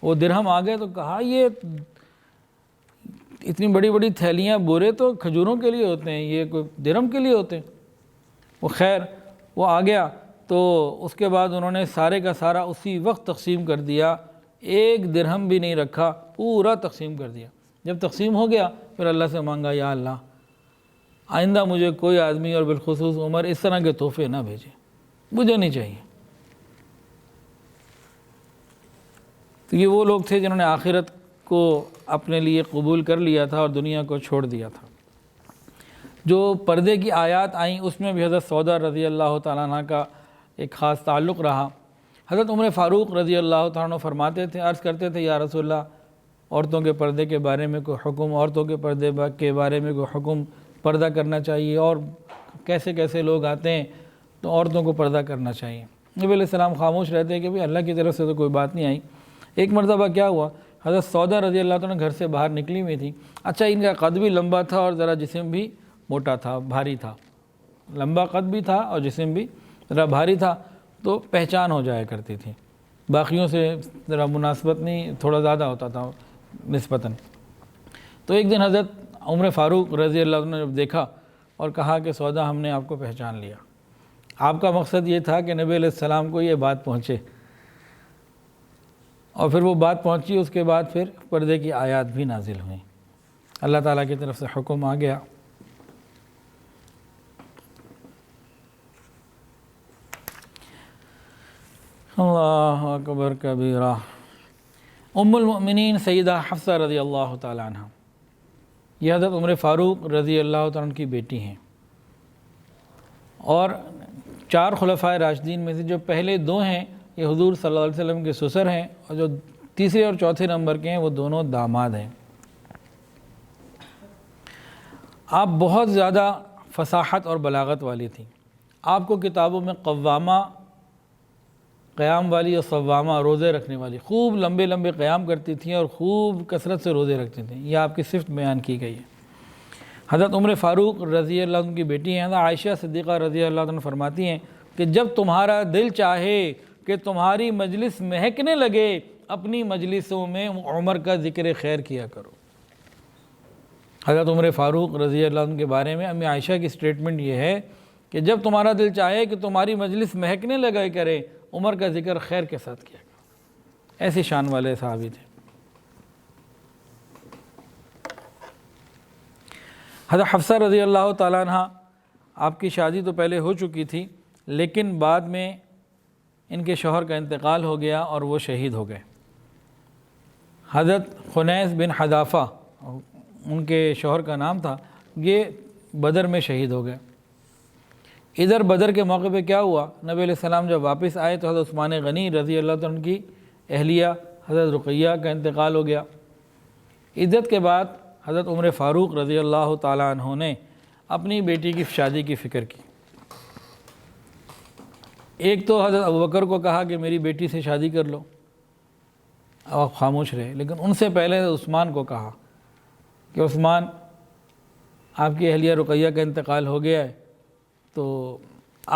وہ درہم آ گئے تو کہا یہ اتنی بڑی بڑی تھیلیاں، بورے تو کھجوروں کے لیے ہوتے ہیں، یہ کوئی درہم کے لیے ہوتے ہیں؟ وہ خیر وہ آ گیا تو اس کے بعد انہوں نے سارے کا سارا اسی وقت تقسیم کر دیا، ایک درہم بھی نہیں رکھا، پورا تقسیم کر دیا۔ جب تقسیم ہو گیا پھر اللہ سے مانگا، یا اللہ آئندہ مجھے کوئی آدمی اور بالخصوص عمر اس طرح کے تحفے نہ بھیجے، مجھے نہیں چاہیے۔ تو یہ وہ لوگ تھے جنہوں نے آخرت کو اپنے لیے قبول کر لیا تھا اور دنیا کو چھوڑ دیا تھا۔ جو پردے کی آیات آئیں اس میں بھی حضرت سودا رضی اللہ تعالیٰ عنہ کا ایک خاص تعلق رہا۔ حضرت عمر فاروق رضی اللہ تعالیٰ عنہ فرماتے تھے، عرض کرتے تھے، یا رسول اللہ، عورتوں کے پردے کے بارے میں کوئی حکم، عورتوں کے پردے کے بارے میں کوئی حکم، پردہ کرنا چاہیے، اور کیسے کیسے لوگ آتے ہیں تو عورتوں کو پردہ کرنا چاہیے۔ نبی علیہ السلام خاموش رہتے ہیں کہ بھئی اللہ کی طرف سے تو کوئی بات نہیں آئی۔ ایک مرتبہ کیا ہوا، حضرت سودا رضی اللہ عنہ گھر سے باہر نکلی ہوئی تھی، اچھا ان کا قد بھی لمبا تھا اور ذرا جسم بھی موٹا تھا، بھاری تھا، لمبا قد بھی تھا اور جسم بھی ذرا بھاری تھا، تو پہچان ہو جایا کرتی تھی، باقیوں سے ذرا مناسبت نہیں، تھوڑا زیادہ ہوتا تھا نسبتاً۔ تو ایک دن حضرت عمر فاروق رضی اللہ عنہ نے جب دیکھا اور کہا کہ سودا، ہم نے آپ کو پہچان لیا۔ آپ کا مقصد یہ تھا کہ نبی علیہ السلام کو یہ بات پہنچے، اور پھر وہ بات پہنچی، اس کے بعد پھر پردے کی آیات بھی نازل ہوئیں، اللہ تعالیٰ کی طرف سے حکم آ گیا۔ اللہ اکبر کبیرہ۔ ام المؤمنین سیدہ حفصہ رضی اللہ تعالیٰ عنہ، یہ حضرت عمر فاروق رضی اللہ تعالیٰ عنہ کی بیٹی ہیں، اور 4 خلفائے راشدین میں سے جو پہلے 2 ہیں یہ حضور صلی اللہ علیہ وسلم کے سسر ہیں، اور جو تیسرے اور چوتھے نمبر کے ہیں وہ دونوں داماد ہیں۔ آپ بہت زیادہ فصاحت اور بلاغت والی تھیں، آپ کو کتابوں میں قوامہ، قیام والی اور صوامہ، روزے رکھنے والی، خوب لمبے لمبے قیام کرتی تھیں اور خوب کثرت سے روزے رکھتی تھیں، یہ آپ کی صفت بیان کی گئی ہے۔ حضرت عمر فاروق رضی اللہ عنہ کی بیٹی ہیں، حضرت عائشہ صدیقہ رضی اللہ عنہ فرماتی ہیں کہ جب تمہارا دل چاہے کہ تمہاری مجلس مہکنے لگے، اپنی مجلسوں میں عمر کا ذکر خیر کیا کرو۔ حضرت عمر فاروق رضی اللہ عنہ کے بارے میں امی عائشہ کی سٹیٹمنٹ یہ ہے کہ جب تمہارا دل چاہے کہ تمہاری مجلس مہکنے لگا کرے، عمر کا ذکر خیر کے ساتھ کیا کرو۔ ایسی شان والے صحابی تھے۔ حضرت حفصہ رضی اللہ تعالیٰ عنہ، آپ کی شادی تو پہلے ہو چکی تھی، لیکن بعد میں ان کے شوہر کا انتقال ہو گیا اور وہ شہید ہو گئے۔ حضرت خنیس بن حذافہ ان کے شوہر کا نام تھا، یہ بدر میں شہید ہو گئے۔ ادھر بدر کے موقع پہ کیا ہوا، نبی علیہ السلام جب واپس آئے تو حضرت عثمان غنی رضی اللہ عنہ کی اہلیہ حضرت رقیہ کا انتقال ہو گیا۔ عدت کے بعد حضرت عمر فاروق رضی اللہ تعالیٰ عنہ نے اپنی بیٹی کی شادی کی فکر کی۔ ایک تو حضرت ابوبکر کو کہا کہ میری بیٹی سے شادی کر لو، آپ خاموش رہے، لیکن ان سے پہلے عثمان کو کہا کہ عثمان، آپ کی اہلیہ رقیہ کا انتقال ہو گیا ہے، تو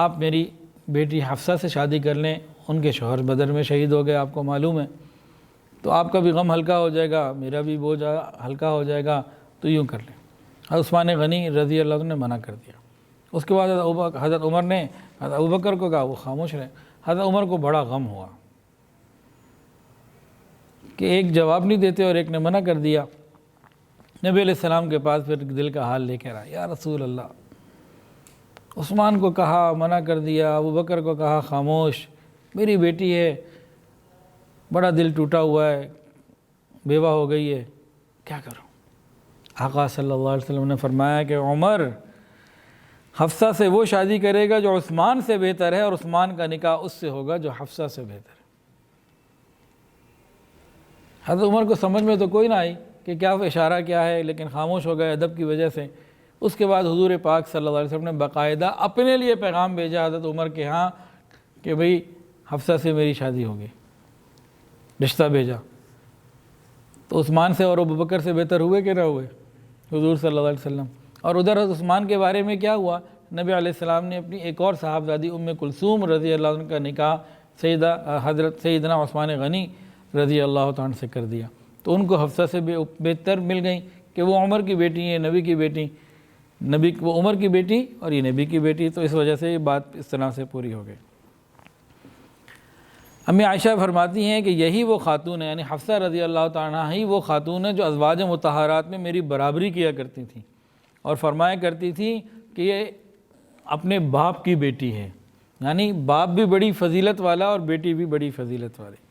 آپ میری بیٹی حفصہ سے شادی کر لیں، ان کے شوہر بدر میں شہید ہو گئے، آپ کو معلوم ہے، تو آپ کا بھی غم ہلکا ہو جائے گا، میرا بھی بوجھ ہلکا ہو جائے گا، تو یوں کر لیں۔ حضرت عثمان غنی رضی اللہ عنہ نے منع کر دیا۔ اس کے بعد حضرت عمر نے حضرت ابوبکر کو کہا، وہ خاموش رہے۔ حضرت عمر کو بڑا غم ہوا کہ ایک جواب نہیں دیتے اور ایک نے منع کر دیا۔ نبی علیہ السلام کے پاس پھر دل کا حال لے کر آیا، یا رسول اللہ، عثمان کو کہا منع کر دیا، ابوبکر کو کہا خاموش، میری بیٹی ہے، بڑا دل ٹوٹا ہوا ہے، بیوہ ہو گئی ہے، کیا کروں؟ آقا صلی اللہ علیہ وسلم نے فرمایا کہ عمر حفصہ سے وہ شادی کرے گا جو عثمان سے بہتر ہے، اور عثمان کا نکاح اس سے ہوگا جو حفصہ سے بہتر ہے۔ حضرت عمر کو سمجھ میں تو کوئی نہ آئی کہ کیا اشارہ کیا ہے، لیکن خاموش ہو گئے ادب کی وجہ سے۔ اس کے بعد حضور پاک صلی اللہ علیہ وسلم نے باقاعدہ اپنے لیے پیغام بھیجا حضرت عمر کے ہاں کہ بھئی حفصہ سے میری شادی ہوگی، رشتہ بھیجا۔ تو عثمان سے اور ابوبکر سے بہتر ہوئے کہ نہ ہوئے حضور صلی اللہ علیہ وسلم؟ اور ادھر حضرت عثمان کے بارے میں کیا ہوا، نبی علیہ السلام نے اپنی ایک اور صاحبزادی ام کلثوم رضی اللہ عنہ کا نکاح حضرت سیدنا عثمان غنی رضی اللہ عنہ سے کر دیا، تو ان کو حفصہ سے بہتر مل گئی کہ وہ عمر کی بیٹی ہے، نبی کی بیٹی، وہ عمر کی بیٹی اور یہ نبی کی بیٹی، تو اس وجہ سے یہ بات اس طرح سے پوری ہو گئی۔ امی عائشہ فرماتی ہیں کہ یہی وہ خاتون ہے، یعنی حفصہ رضی اللہ تعالیٰ ہی وہ خاتون ہے جو ازواج مطہرات میں میری برابری کیا کرتی تھیں اور فرمایا کرتی تھی کہ یہ اپنے باپ کی بیٹی ہے، یعنی باپ بھی بڑی فضیلت والا اور بیٹی بھی بڑی فضیلت والی۔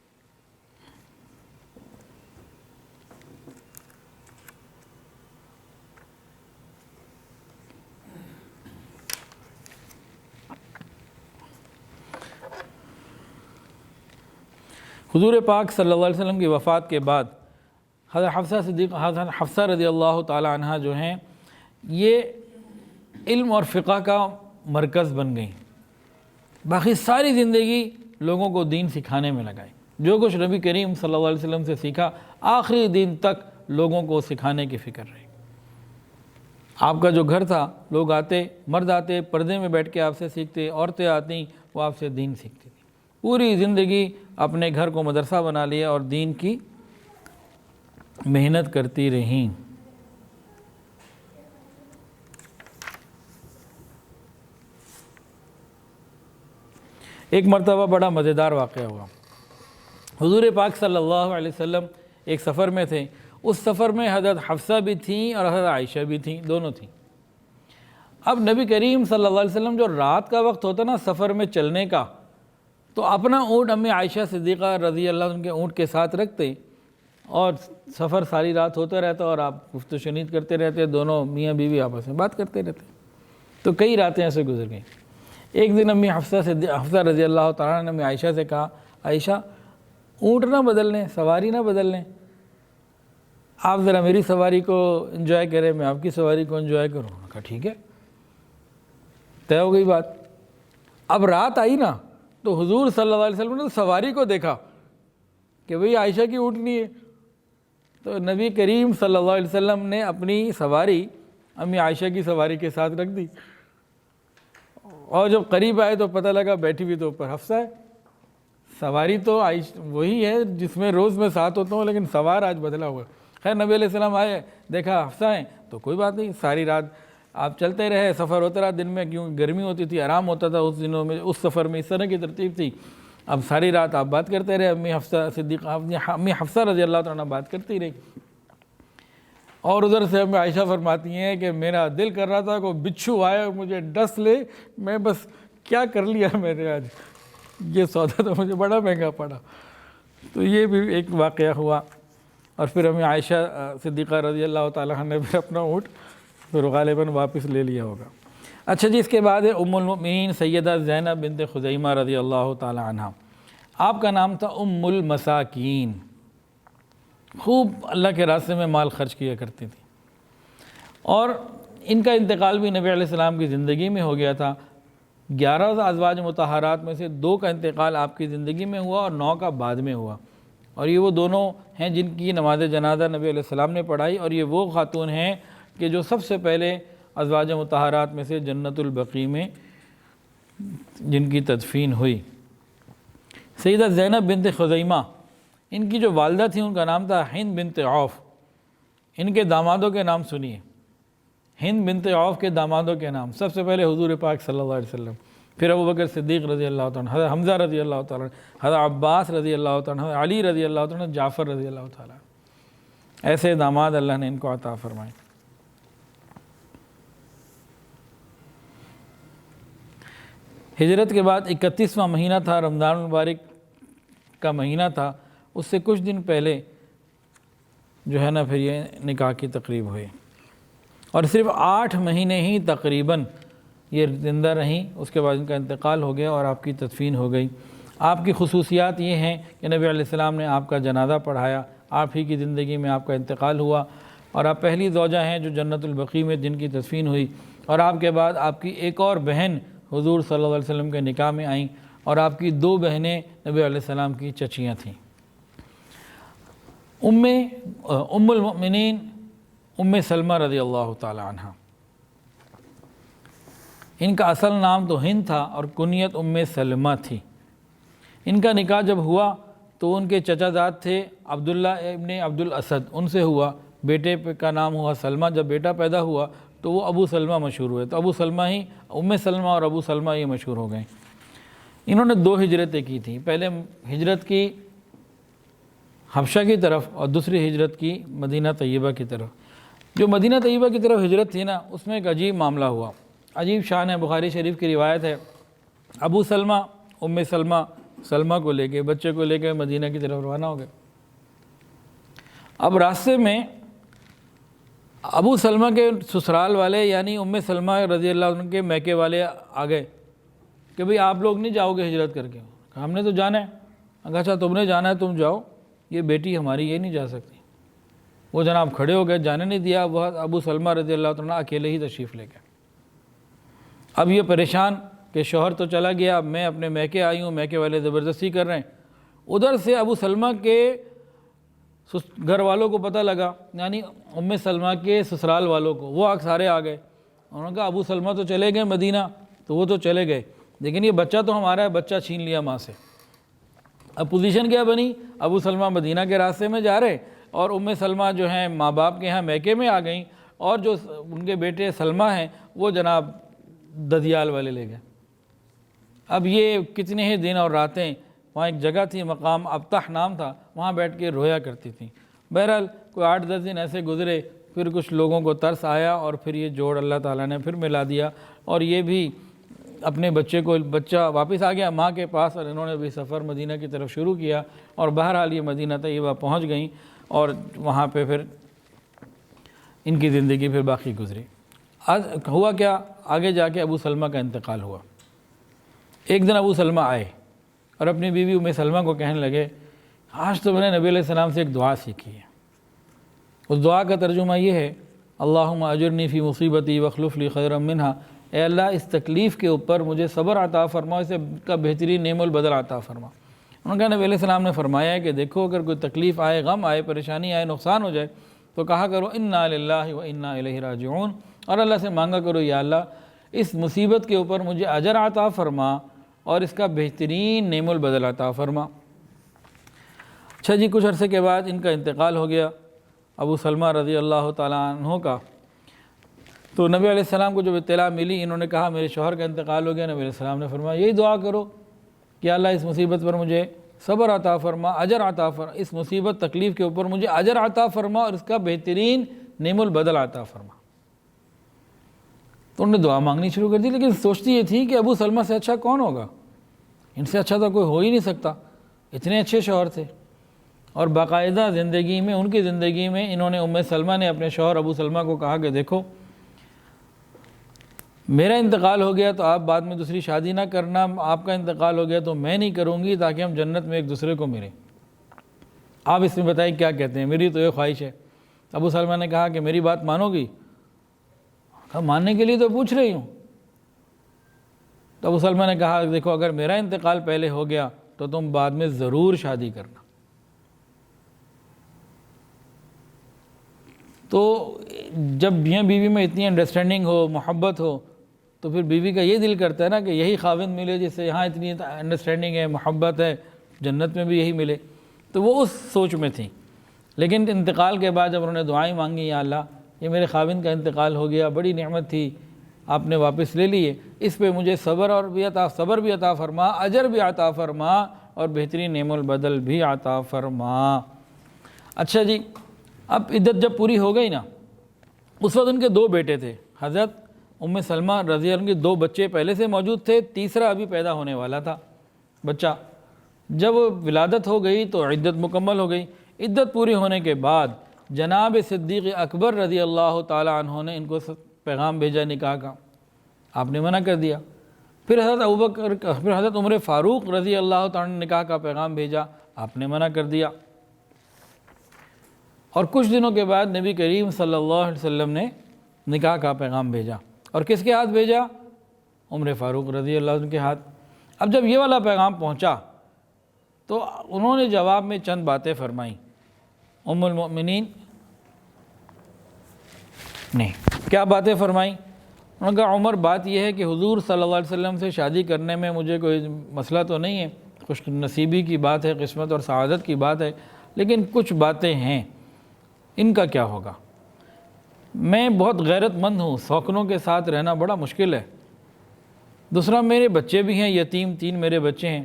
حضور پاک صلی اللہ علیہ وسلم کی وفات کے بعد حضرت حفصہ رضی اللہ تعالی عنہ جو ہیں یہ علم اور فقہ کا مرکز بن گئیں۔ باقی ساری زندگی لوگوں کو دین سکھانے میں لگائی، جو کچھ نبی کریم صلی اللہ علیہ وسلم سے سیکھا آخری دن تک لوگوں کو سکھانے کی فکر رہی۔ آپ کا جو گھر تھا، لوگ آتے، مرد آتے پردے میں بیٹھ کے آپ سے سیکھتے، عورتیں آتیں وہ آپ سے دین سیکھتی تھیں۔ پوری زندگی اپنے گھر کو مدرسہ بنا لیا اور دین کی محنت کرتی رہیں۔ ایک مرتبہ بڑا مزیدار واقعہ ہوا۔ حضور پاک صلی اللہ علیہ وسلم ایک سفر میں تھے، اس سفر میں حضرت حفصہ بھی تھیں اور حضرت عائشہ بھی تھیں، دونوں تھیں۔ اب نبی کریم صلی اللہ علیہ وسلم جو رات کا وقت ہوتا نا سفر میں چلنے کا، تو اپنا اونٹ امی عائشہ صدیقہ رضی اللہ عنہ کے اونٹ کے ساتھ رکھتے اور سفر ساری رات ہوتا رہتا اور آپ گفت و شنید کرتے رہتے، دونوں میاں بیوی آپس میں بات کرتے رہتے۔ تو کئی راتیں ایسے گزر گئیں۔ ایک دن امی حفصہ رضی اللہ تعالیٰ نے امی عائشہ سے کہا، عائشہ اونٹ نہ بدل لیں، سواری نہ بدل لیں، آپ ذرا میری سواری کو انجوائے کریں، میں آپ کی سواری کو انجوائے کروں۔ انہوں نے کہا ٹھیک ہے، طے ہو گئی بات۔ اب رات آئی نا تو حضور صلی اللہ علیہ وسلم نے سواری کو دیکھا کہ بھئی عائشہ کی اونٹنی ہے، تو نبی کریم صلی اللہ علیہ وسلم نے اپنی سواری امی عائشہ کی سواری کے ساتھ رکھ دی، اور جب قریب آئے تو پتہ لگا بیٹھی بھی تو اوپر حفصہ ہے۔ سواری تو وہی ہے جس میں روز میں ساتھ ہوتا ہوں، لیکن سوار آج بدلا ہوا۔ خیر نبی علیہ السلام آئے، دیکھا حفصہ ہیں تو کوئی بات نہیں، ساری رات آپ چلتے رہے، سفر ہوتا رہا دن میں، کیونکہ گرمی ہوتی تھی، آرام ہوتا تھا اس دنوں میں، اس سفر میں اس طرح کی ترتیب تھی۔ اب ساری رات آپ بات کرتے رہے، امی حفصہ رضی اللہ عنہ بات کرتی رہی، اور ادھر سے امی عائشہ فرماتی ہیں کہ میرا دل کر رہا تھا کہ بچھو آئے اور مجھے ڈس لے، میں بس کیا کر لیا میں نے آج، یہ سودا تو مجھے بڑا مہنگا پڑا۔ تو یہ بھی ایک واقعہ ہوا، اور پھر امی عائشہ صدیقہ رضی اللہ تعالیٰ عنہ نے پھر اپنا اونٹ پھر غالباً واپس لے لیا ہوگا۔ اچھا جی، اس کے بعد ہے ام المؤمنین سیدہ زینب بنت خزیمہ رضی اللہ تعالیٰ عنہ۔ آپ کا نام تھا ام المساکین، خوب اللہ کے راستے میں مال خرچ کیا کرتی تھی، اور ان کا انتقال بھی نبی علیہ السلام کی زندگی میں ہو گیا تھا۔ 11 ازواج مطہرات میں سے 2 کا انتقال آپ کی زندگی میں ہوا اور 9 کا بعد میں ہوا، اور یہ وہ دونوں ہیں جن کی نماز جنازہ نبی علیہ السلام نے پڑھائی، اور یہ وہ خاتون ہیں کہ جو سب سے پہلے ازواج مطہرات میں سے جنت البقیع میں جن کی تدفین ہوئی۔ سیدہ زینب بنت خزیمہ، ان کی جو والدہ تھیں ان کا نام تھا ہند بنت عوف۔ ان کے دامادوں کے نام سنیے، ہند بنت عوف کے دامادوں کے نام، سب سے پہلے حضور پاک صلی اللہ علیہ وسلم، پھر ابوبکر صدیق رضی اللہ تعالیٰ عنہ، حضرت حمزہ رضی اللہ تعالیٰ عنہ، حضرت عباس رضی اللہ تعالیٰ عنہ، علی رضی اللہ تعالیٰ عنہ، جعفر رضی اللہ تعالیٰ عنہ۔ ایسے داماد اللہ نے ان کو عطا فرمائے۔ ہجرت کے بعد 31واں مہینہ تھا، رمضان المبارک کا مہینہ تھا، اس سے کچھ دن پہلے جو ہے نا پھر یہ نکاح کی تقریب ہوئی، اور صرف 8 مہینے ہی تقریباً یہ زندہ رہیں، اس کے بعد ان کا انتقال ہو گیا اور آپ کی تدفین ہو گئی۔ آپ کی خصوصیات یہ ہیں کہ نبی علیہ السلام نے آپ کا جنازہ پڑھایا، آپ ہی کی زندگی میں آپ کا انتقال ہوا، اور آپ پہلی زوجہ ہیں جو جنت البقیع میں جن کی تدفین ہوئی، اور آپ کے بعد آپ کی ایک اور بہن حضور صلی اللہ علیہ وسلم کے نکاح میں آئیں، اور آپ کی 2 بہنیں نبی علیہ السلام کی چچیاں تھیں۔ ام المؤمنین ام سلمہ رضی اللہ تعالی عنہ، ان کا اصل نام تو ہند تھا اور کنیت ام سلمہ تھی۔ ان کا نکاح جب ہوا تو ان کے چچا زاد تھے عبداللہ ابن عبد الاسد، ان سے ہوا، بیٹے کا نام ہوا سلمہ۔ جب بیٹا پیدا ہوا تو وہ ابو سلمہ مشہور ہوئے، تو ابو سلمہ ہی ام سلمہ اور ابو سلمہ یہ مشہور ہو گئے۔ انہوں نے 2 ہجرتیں کی تھیں، پہلے ہجرت کی حبشہ کی طرف اور دوسری ہجرت کی مدینہ طیبہ کی طرف۔ جو مدینہ طیبہ کی طرف ہجرت تھی نا، اس میں ایک عجیب معاملہ ہوا، عجیب شان ہے۔ بخاری شریف کی روایت ہے، ابو سلمہ ام سلمہ کو لے کے، بچے کو لے کے مدینہ کی طرف روانہ ہو گئے۔ اب راستے میں ابو سلمہ کے سسرال والے یعنی ام سلمہ رضی اللہ عنہ کے میکے والے آ گئے کہ بھئی آپ لوگ نہیں جاؤ گے ہجرت کر کے؟ ہم نے تو جانا ہے۔ اچھا تم نے جانا ہے، تم جاؤ، یہ بیٹی ہماری یہ نہیں جا سکتی۔ وہ جناب کھڑے ہو گئے، جانے نہیں دیا۔ وہ ابو سلمہ رضی اللہ عنہ اکیلے ہی تشریف لے گئے۔ اب یہ پریشان کہ شوہر تو چلا گیا، اب میں اپنے میکے آئی ہوں، میکے والے زبردستی کر رہے ہیں۔ ادھر سے ابو سلمہ کے گھر والوں کو پتہ لگا، یعنی ام سلمہ کے سسرال والوں کو، وہ سارے آ گئے۔ انہوں نے کہا ابو سلمہ تو چلے گئے مدینہ، تو وہ تو چلے گئے، لیکن یہ بچہ تو ہمارا ہے، بچہ چھین لیا ماں سے۔ اب پوزیشن کیا بنی؟ ابو سلمہ مدینہ کے راستے میں جا رہے، اور ام سلمہ جو ہیں ماں باپ کے ہاں میکے میں آ گئیں، اور جو ان کے بیٹے سلمہ ہیں وہ جناب ددیال والے لے گئے۔ اب یہ کتنے ہی دن اور راتیں وہاں ایک جگہ تھی، مقام ابتح نام تھا، وہاں بیٹھ کے رویا کرتی تھیں۔ بہرحال کوئی 8-10 دن ایسے گزرے، پھر کچھ لوگوں کو ترس آیا اور پھر یہ جوڑ اللہ تعالیٰ نے پھر ملا دیا، اور یہ بھی اپنے بچہ واپس آ گیا ماں کے پاس، اور انہوں نے بھی سفر مدینہ کی طرف شروع کیا، اور بہرحال یہ مدینہ طیبہ پہنچ گئیں، اور وہاں پہ پھر ان کی زندگی پھر باقی گزری۔ ہوا کیا، آگے جا کے ابو سلمہ کا انتقال ہوا۔ ایک دن ابو سلمہ آئے اور اپنی بیوی ام سلمہ کو کہنے لگے، آج تو میں نے نبی علیہ السلام سے ایک دعا سیکھی ہے۔ اس دعا کا ترجمہ یہ ہے، اللہم اجرنی فی مصیبتی واخلف لی خیرا منہا، اے اللہ اس تکلیف کے اوپر مجھے صبر عطا فرما، اسے کا بہترین نعم البدل عطا فرما۔ انہوں نے کہا نبی علیہ السلام نے فرمایا ہے کہ دیکھو اگر کوئی تکلیف آئے، غم آئے، پریشانی آئے، نقصان ہو جائے تو کہا کرو انا للہ و انا الیہ راجعون، اور اللہ سے مانگا کرو یا اللہ اس مصیبت کے اوپر مجھے اجر عطا فرما اور اس کا بہترین نعم البدل عطا فرما۔ اچھا جی، کچھ عرصے کے بعد ان کا انتقال ہو گیا ابو سلمہ رضی اللہ تعالیٰ عنہ کا۔ تو نبی علیہ السلام کو جب اطلاع ملی، انہوں نے کہا میرے شوہر کا انتقال ہو گیا، نبی علیہ السلام نے فرمایا یہی دعا کرو کہ اللہ اس مصیبت پر مجھے صبر عطا فرما، اجر عطا فرما، اس مصیبت تکلیف کے اوپر مجھے اجر عطا فرما اور اس کا بہترین نعم البدل عطا فرما۔ تو انہوں نے دعا مانگنی شروع کر دی، لیکن سوچتی یہ تھی کہ ابو سلمہ سے اچھا کون ہوگا، ان سے اچھا تو کوئی ہو ہی نہیں سکتا، اتنے اچھے شوہر تھے۔ اور باقاعدہ زندگی میں، ان کی زندگی میں، انہوں نے ام سلمہ نے اپنے شوہر ابو سلمہ کو کہا کہ دیکھو میرا انتقال ہو گیا تو آپ بعد میں دوسری شادی نہ کرنا، آپ کا انتقال ہو گیا تو میں نہیں کروں گی، تاکہ ہم جنت میں ایک دوسرے کو ملیں۔ آپ اس میں بتائیں کیا کہتے ہیں، میری تو یہ خواہش ہے۔ ابو سلمہ نے کہا کہ میری بات مانو گی؟ کہا ماننے کے لیے تو پوچھ رہی ہوں۔ تو ابو سلمہ نے کہا دیکھو اگر میرا انتقال پہلے ہو گیا تو تم بعد میں ضرور شادی کرنا۔ تو جب میاں بیوی میں اتنی انڈرسٹینڈنگ ہو، محبت ہو، تو پھر بیوی کا یہ دل کرتا ہے نا کہ یہی خاوند ملے جس سے یہاں اتنی انڈرسٹینڈنگ ہے، محبت ہے، جنت میں بھی یہی ملے۔ تو وہ اس سوچ میں تھی۔ لیکن انتقال کے بعد جب انہوں نے دعائیں مانگی، یا اللہ یہ میرے خاوند کا انتقال ہو گیا، بڑی نعمت تھی، آپ نے واپس لے لیے، اس پہ مجھے صبر بھی عطا فرما، اجر بھی عطا فرما اور بہترین نعم البدل بھی عطا فرما۔ اچھا جی، اب عدت جب پوری ہو گئی نا، اس وقت ان کے 2 بیٹے تھے، حضرت ام سلمہ رضی اللہ عنہ کے 2 بچے پہلے سے موجود تھے، تیسرا ابھی پیدا ہونے والا تھا بچہ۔ جب ولادت ہو گئی تو عدت مکمل ہو گئی۔ عدت پوری ہونے کے بعد جناب صدیق اکبر رضی اللہ تعالی عنہ نے ان کو پیغام بھیجا نکاح کا، آپ نے منع کر دیا۔ پھر حضرت عمر فاروق رضی اللہ تعالی عنہ نے نکاح کا پیغام بھیجا، آپ نے منع کر دیا۔ اور کچھ دنوں کے بعد نبی کریم صلی اللہ علیہ وسلم نے نکاح کا پیغام بھیجا، اور کس کے ہاتھ بھیجا؟ عمر فاروق رضی اللہ عنہ کے ہاتھ۔ اب جب یہ والا پیغام پہنچا تو انہوں نے جواب میں چند باتیں فرمائیں۔ ام المؤمنین نے کیا باتیں فرمائیں؟ انہوں نے کہا عمر بات یہ ہے کہ حضور صلی اللہ علیہ وسلم سے شادی کرنے میں مجھے کوئی مسئلہ تو نہیں ہے، خوش نصیبی کی بات ہے، قسمت اور سعادت کی بات ہے، لیکن کچھ باتیں ہیں، ان کا کیا ہوگا؟ میں بہت غیرت مند ہوں، سوکنوں کے ساتھ رہنا بڑا مشکل ہے۔ دوسرا میرے بچے بھی ہیں یتیم، 3 میرے بچے ہیں۔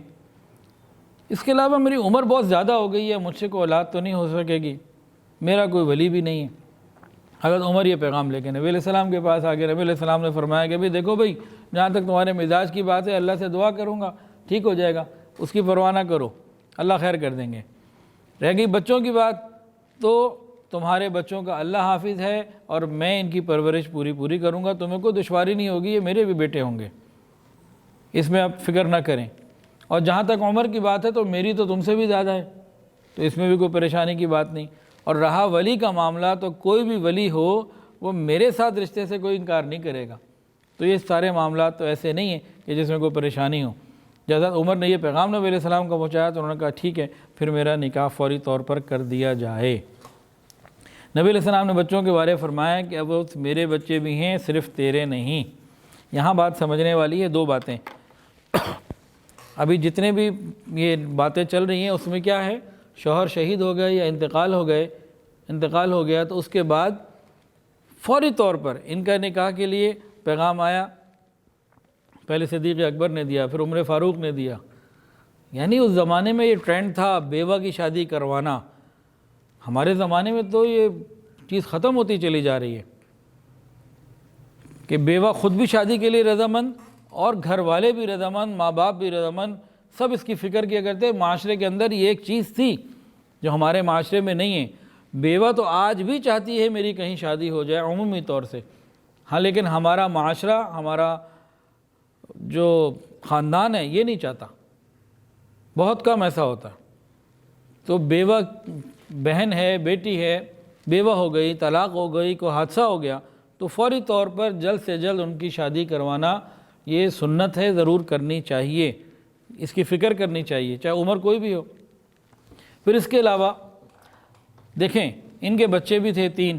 اس کے علاوہ میری عمر بہت زیادہ ہو گئی ہے، مجھ سے کوئی اولاد تو نہیں ہو سکے گی، میرا کوئی ولی بھی نہیں ہے۔ حضرت عمر یہ پیغام لے کے نبی علیہ السلام کے پاس آگے، نبی علیہ السلام نے فرمایا کہ بھئی دیکھو بھئی، جہاں تک تمہارے مزاج کی بات ہے اللہ سے دعا کروں گا، ٹھیک ہو جائے گا، اس کی پرواہ نہ کرو، اللہ خیر کر دیں گے۔ رہ گئی بچوں کی بات، تو تمہارے بچوں کا اللہ حافظ ہے اور میں ان کی پرورش پوری کروں گا، تمہیں کوئی دشواری نہیں ہوگی، یہ میرے بھی بیٹے ہوں گے، اس میں آپ فکر نہ کریں۔ اور جہاں تک عمر کی بات ہے تو میری تو تم سے بھی زیادہ ہے، تو اس میں بھی کوئی پریشانی کی بات نہیں۔ اور رہا ولی کا معاملہ، تو کوئی بھی ولی ہو وہ میرے ساتھ رشتے سے کوئی انکار نہیں کرے گا، تو یہ سارے معاملات تو ایسے نہیں ہیں کہ جس میں کوئی پریشانی ہو۔ جب حضرت عمر نے یہ پیغام نبی علیہ السلام کو پہنچایا تو انہوں نے کہا ٹھیک ہے، پھر میرا نکاح فوری طور پر کر دیا جائے۔ نبی علیہ السلام نے بچوں کے بارے فرمایا کہ اب میرے بچے بھی ہیں، صرف تیرے نہیں۔ یہاں بات سمجھنے والی ہے، 2 باتیں۔ ابھی جتنے بھی یہ باتیں چل رہی ہیں اس میں کیا ہے، شوہر شہید ہو گئے یا انتقال ہو گیا تو اس کے بعد فوری طور پر ان کا نکاح کے لیے پیغام آیا، پہلے صدیق اکبر نے دیا، پھر عمر فاروق نے دیا۔ یعنی اس زمانے میں یہ ٹرینڈ تھا بیوہ کی شادی کروانا، ہمارے زمانے میں تو یہ چیز ختم ہوتی چلی جا رہی ہے کہ بیوہ خود بھی شادی کے لیے رضامند اور گھر والے بھی رضامند، ماں باپ بھی رضامند، سب اس کی فکر کیا کرتے۔ معاشرے کے اندر یہ ایک چیز تھی جو ہمارے معاشرے میں نہیں ہے۔ بیوہ تو آج بھی چاہتی ہے میری کہیں شادی ہو جائے عمومی طور سے، ہاں، لیکن ہمارا معاشرہ، ہمارا جو خاندان ہے یہ نہیں چاہتا، بہت کم ایسا ہوتا۔ تو بیوہ بہن ہے، بیٹی ہے، بیوہ ہو گئی، طلاق ہو گئی، کوئی حادثہ ہو گیا تو فوری طور پر جلد سے جلد ان کی شادی کروانا یہ سنت ہے، ضرور کرنی چاہیے، اس کی فکر کرنی چاہیے، چاہے عمر کوئی بھی ہو۔ پھر اس کے علاوہ دیکھیں ان کے بچے بھی تھے 3،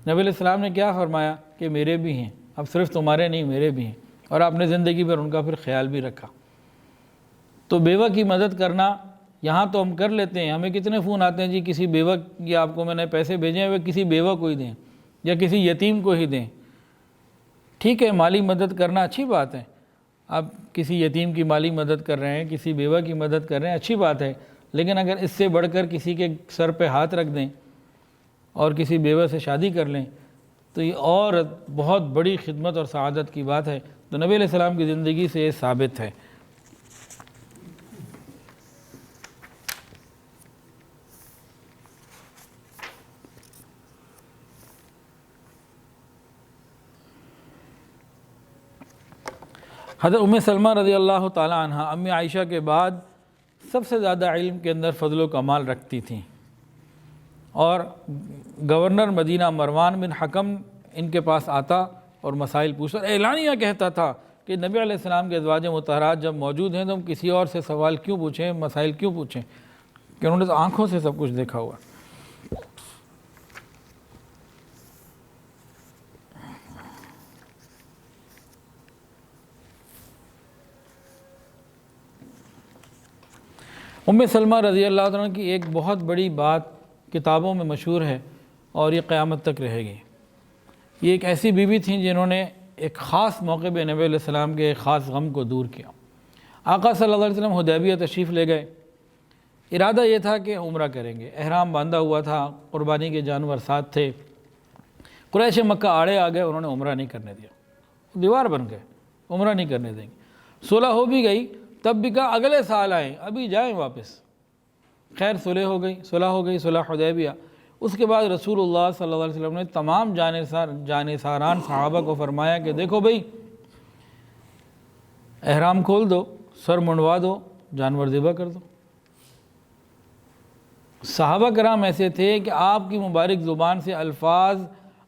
نبی علیہ السلام نے کیا فرمایا کہ میرے بھی ہیں، اب صرف تمہارے نہیں میرے بھی ہیں، اور آپ نے زندگی بھر ان کا پھر خیال بھی رکھا۔ تو بیوہ کی مدد کرنا یہاں تو ہم کر لیتے ہیں، ہمیں کتنے فون آتے ہیں جی کسی بیوہ کی آپ کو میں نے پیسے بھیجے ہیں، وہ کسی بیوہ کو ہی دیں یا کسی یتیم کو ہی دیں، ٹھیک ہے مالی مدد کرنا اچھی بات ہے، آپ کسی یتیم کی مالی مدد کر رہے ہیں، کسی بیوہ کی مدد کر رہے ہیں، اچھی بات ہے، لیکن اگر اس سے بڑھ کر کسی کے سر پہ ہاتھ رکھ دیں اور کسی بیوہ سے شادی کر لیں تو یہ اور بہت بڑی خدمت اور سعادت کی بات ہے۔ تو نبی علیہ السلام کی زندگی سے یہ ثابت ہے۔ حضرت ام سلمہ رضی اللہ تعالی عنہ امی عائشہ کے بعد سب سے زیادہ علم کے اندر فضل و کمال رکھتی تھیں، اور گورنر مدینہ مروان بن حکم ان کے پاس آتا اور مسائل پوچھتا، اعلانیہ کہتا تھا کہ نبی علیہ السلام کے ازواج مطہرات جب موجود ہیں تو ہم کسی اور سے سوال کیوں پوچھیں، مسائل کیوں پوچھیں، کہ انہوں نے تو آنکھوں سے سب کچھ دیکھا ہوا۔ ام سلمہ رضی اللہ عنہ کی ایک بہت بڑی بات کتابوں میں مشہور ہے اور یہ قیامت تک رہے گی۔ یہ ایک ایسی بیوی تھیں جنہوں نے ایک خاص موقع پہ نبی علیہ السلام کے ایک خاص غم کو دور کیا۔ آقا صلی اللہ علیہ وسلم حدیبیہ تشریف لے گئے، ارادہ یہ تھا کہ عمرہ کریں گے، احرام باندھا ہوا تھا، قربانی کے جانور ساتھ تھے۔ قریش مکہ آڑے آ گئے، انہوں نے عمرہ نہیں کرنے دیا، دیوار بن گئے، عمرہ نہیں کرنے دیں گے۔ صلح ہو بھی گئی تب بھی کہا اگلے سال آئیں، ابھی جائیں واپس۔ خیر صلح ہو گئی، صلح حدیبیہ۔ اس کے بعد رسول اللہ صلی اللہ علیہ وسلم نے تمام جانثاران صحابہ کو فرمایا کہ دیکھو بھئی، احرام کھول دو، سر منڈوا دو، جانور ذبح کر دو۔ صحابہ کرام ایسے تھے کہ آپ کی مبارک زبان سے الفاظ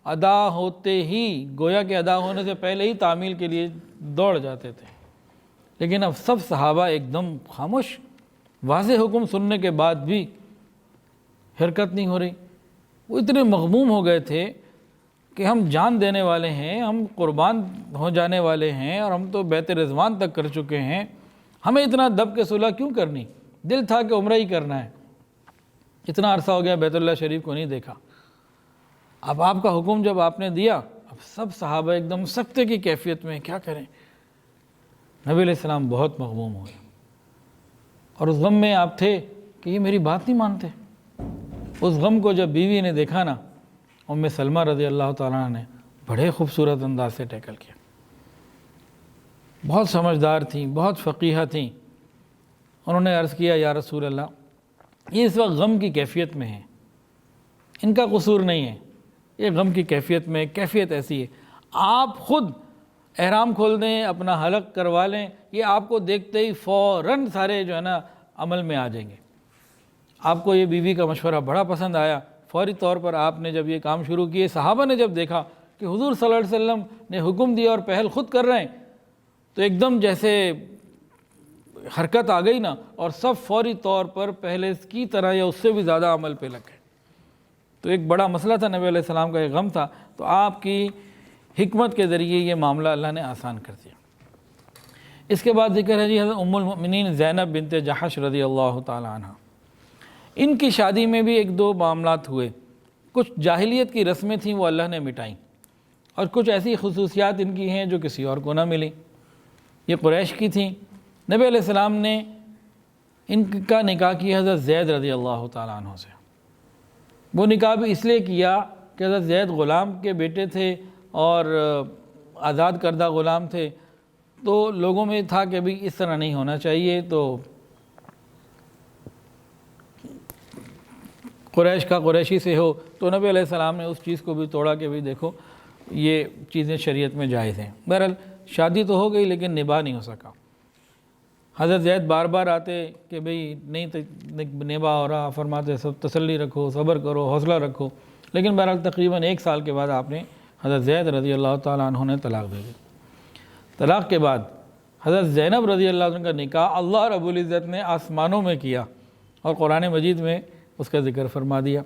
ادا ہوتے ہی گویا کہ ادا ہونے سے پہلے ہی تعمیل کے لیے دوڑ جاتے تھے، لیکن اب سب صحابہ ایک دم خاموش، واضح حکم سننے کے بعد بھی حرکت نہیں ہو رہی۔ وہ اتنے مغموم ہو گئے تھے کہ ہم جان دینے والے ہیں، ہم قربان ہو جانے والے ہیں، اور ہم تو بیت رضوان تک کر چکے ہیں، ہمیں اتنا دب کے صلح کیوں کرنی؟ دل تھا کہ عمرہ ہی کرنا ہے، اتنا عرصہ ہو گیا بیت اللہ شریف کو نہیں دیکھا۔ اب آپ کا حکم جب آپ نے دیا، اب سب صحابہ ایک دم سکتے کی کیفیت میں، کیا کریں؟ نبی علیہ السلام بہت مغموم ہوئے، اور اس غم میں آپ تھے کہ یہ میری بات نہیں مانتے۔ اس غم کو جب بیوی نے دیکھا نا، ام سلمہ رضی اللہ تعالیٰ نے بڑے خوبصورت انداز سے ٹیکل کیا۔ بہت سمجھدار تھیں، بہت فقیہہ تھیں۔ انہوں نے عرض کیا یا رسول اللہ، یہ اس وقت غم کی کیفیت میں ہیں، ان کا قصور نہیں ہے، یہ غم کی کیفیت میں، کیفیت ایسی ہے، آپ خود احرام کھول دیں، اپنا حلق کروا لیں، یہ آپ کو دیکھتے ہی فوراً سارے جو ہے نا عمل میں آ جائیں گے۔ آپ کو یہ بیوی کا مشورہ بڑا پسند آیا، فوری طور پر آپ نے جب یہ کام شروع کیے، صحابہ نے جب دیکھا کہ حضور صلی اللہ علیہ وسلم نے حکم دیا اور پہل خود کر رہے ہیں، تو ایک دم جیسے حرکت آ گئی نا، اور سب فوری طور پر پہلے کی طرح یا اس سے بھی زیادہ عمل پہ لگ گئے۔ تو ایک بڑا مسئلہ تھا، نبی علیہ السلام کا ایک غم تھا، تو آپ کی حکمت کے ذریعے یہ معاملہ اللہ نے آسان کر دیا۔ اس کے بعد ذکر ہے جی حضرت ام المؤمنین زینب بنت جحش رضی اللہ تعالی عنہ۔ ان کی شادی میں بھی ایک دو معاملات ہوئے، کچھ جاہلیت کی رسمیں تھیں وہ اللہ نے مٹائیں، اور کچھ ایسی خصوصیات ان کی ہیں جو کسی اور کو نہ ملی۔ یہ قریش کی تھیں۔ نبی علیہ السلام نے ان کا نکاح کیا حضرت زید رضی اللہ تعالیٰ عنہ سے۔ وہ نکاح بھی اس لیے کیا کہ حضرت زید غلام کے بیٹے تھے اور آزاد کردہ غلام تھے، تو لوگوں میں تھا کہ ابھی اس طرح نہیں ہونا چاہیے، تو قریش کا قریشی سے ہو، تو نبی علیہ السلام نے اس چیز کو بھی توڑا کہ بھی دیکھو یہ چیزیں شریعت میں جائز ہیں۔ بہرحال شادی تو ہو گئی لیکن نباہ نہیں ہو سکا۔ حضرت زید بار بار آتے کہ بھئی نہیں نباہ ہو رہا، فرماتے سب تسلی رکھو، صبر کرو، حوصلہ رکھو، لیکن بہرحال تقریباً 1 سال کے بعد آپ نے حضرت زید رضی اللہ تعالیٰ عنہ نے طلاق دے دی۔ طلاق کے بعد حضرت زینب رضی اللہ عنہ کا نکاح اللہ رب العزت نے آسمانوں میں کیا، اور قرآن مجید میں اس کا ذکر فرما دیا۔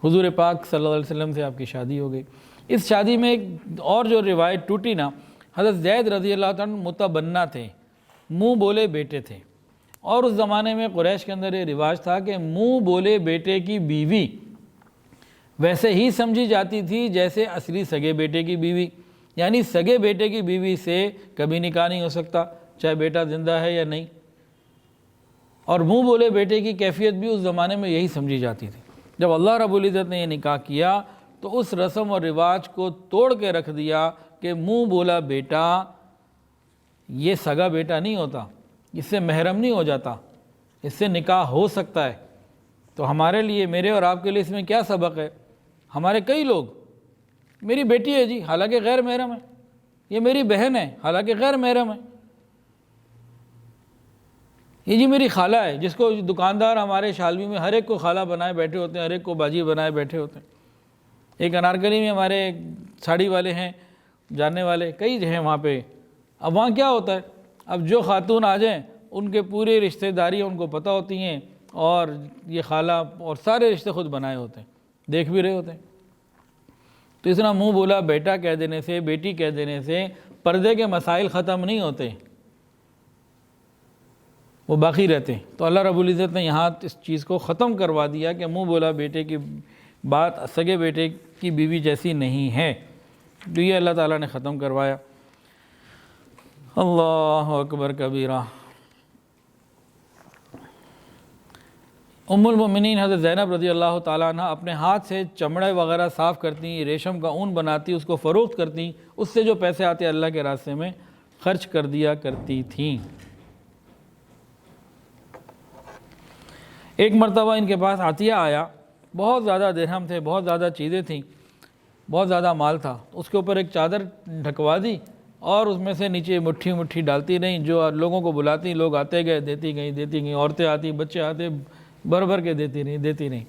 حضور پاک صلی اللہ علیہ وسلم سے آپ کی شادی ہو گئی۔ اس شادی میں ایک اور جو روایت ٹوٹی نا، حضرت زید رضی اللہ عنہ متبنہ تھے، منہ بولے بیٹے تھے، اور اس زمانے میں قریش کے اندر یہ رواج تھا کہ منہ بولے بیٹے کی بیوی ویسے ہی سمجھی جاتی تھی جیسے اصلی سگے بیٹے کی بیوی، یعنی سگے بیٹے کی بیوی سے کبھی نکاح نہیں ہو سکتا، چاہے بیٹا زندہ ہے یا نہیں۔ اور منہ بولے بیٹے کی کیفیت بھی اس زمانے میں یہی سمجھی جاتی تھی۔ جب اللہ رب العزت نے یہ نکاح کیا تو اس رسم اور رواج کو توڑ کے رکھ دیا کہ منہ بولا بیٹا یہ سگا بیٹا نہیں ہوتا، اس سے محرم نہیں ہو جاتا، اس سے نکاح ہو سکتا ہے۔ تو ہمارے لیے، میرے اور آپ کے لیے اس میں کیا سبق ہے؟ ہمارے کئی لوگ، میری بیٹی ہے جی حالانکہ غیر محرم ہے، یہ میری بہن ہے حالانکہ غیر محرم ہے، یہ جی میری خالہ ہے، جس کو دکاندار ہمارے شالوی میں ہر ایک کو خالہ بنائے بیٹھے ہوتے ہیں، ہر ایک کو باجی بنائے بیٹھے ہوتے ہیں۔ ایک انارکلی میں ہمارے ساڑی والے ہیں جاننے والے، کئی جو ہیں وہاں پہ۔ اب وہاں کیا ہوتا ہے، اب جو خاتون آ جائیں ان کے پورے رشتہ داریاں ان کو پتہ ہوتی ہیں، اور یہ خالہ اور سارے رشتے خود بنائے ہوتے ہیں، دیکھ بھی رہے ہوتے ہیں۔ تو اس طرح منہ بولا بیٹا کہہ دینے سے، بیٹی کہہ دینے سے پردے کے مسائل ختم نہیں ہوتے، وہ باقی رہتے ہیں۔ تو اللہ رب العزت نے یہاں اس چیز کو ختم کروا دیا کہ منہ بولا بیٹے کی بات سگے بیٹے کی بیوی جیسی نہیں ہے، تو یہ اللہ تعالیٰ نے ختم کروایا۔ اللہ اکبر کبیرہ۔ ام المؤمنین حضرت زینب رضی اللہ تعالیٰ عنہ اپنے ہاتھ سے چمڑے وغیرہ صاف کرتی، ریشم کا اون بناتی، اس کو فروخت کرتی، اس سے جو پیسے آتے اللہ کے راستے میں خرچ کر دیا کرتی تھیں۔ ایک مرتبہ ان کے پاس عطیہ آیا، بہت زیادہ درہم تھے، بہت زیادہ چیزیں تھیں، بہت زیادہ مال تھا، اس کے اوپر ایک چادر ڈھکوا دی اور اس میں سے نیچے مٹھی مٹھی ڈالتی رہیں، جو لوگوں کو بلاتی، لوگ آتے گئے، دیتی گئیں، عورتیں آتی، بچے آتے، بھر بھر کے دیتی رہیں۔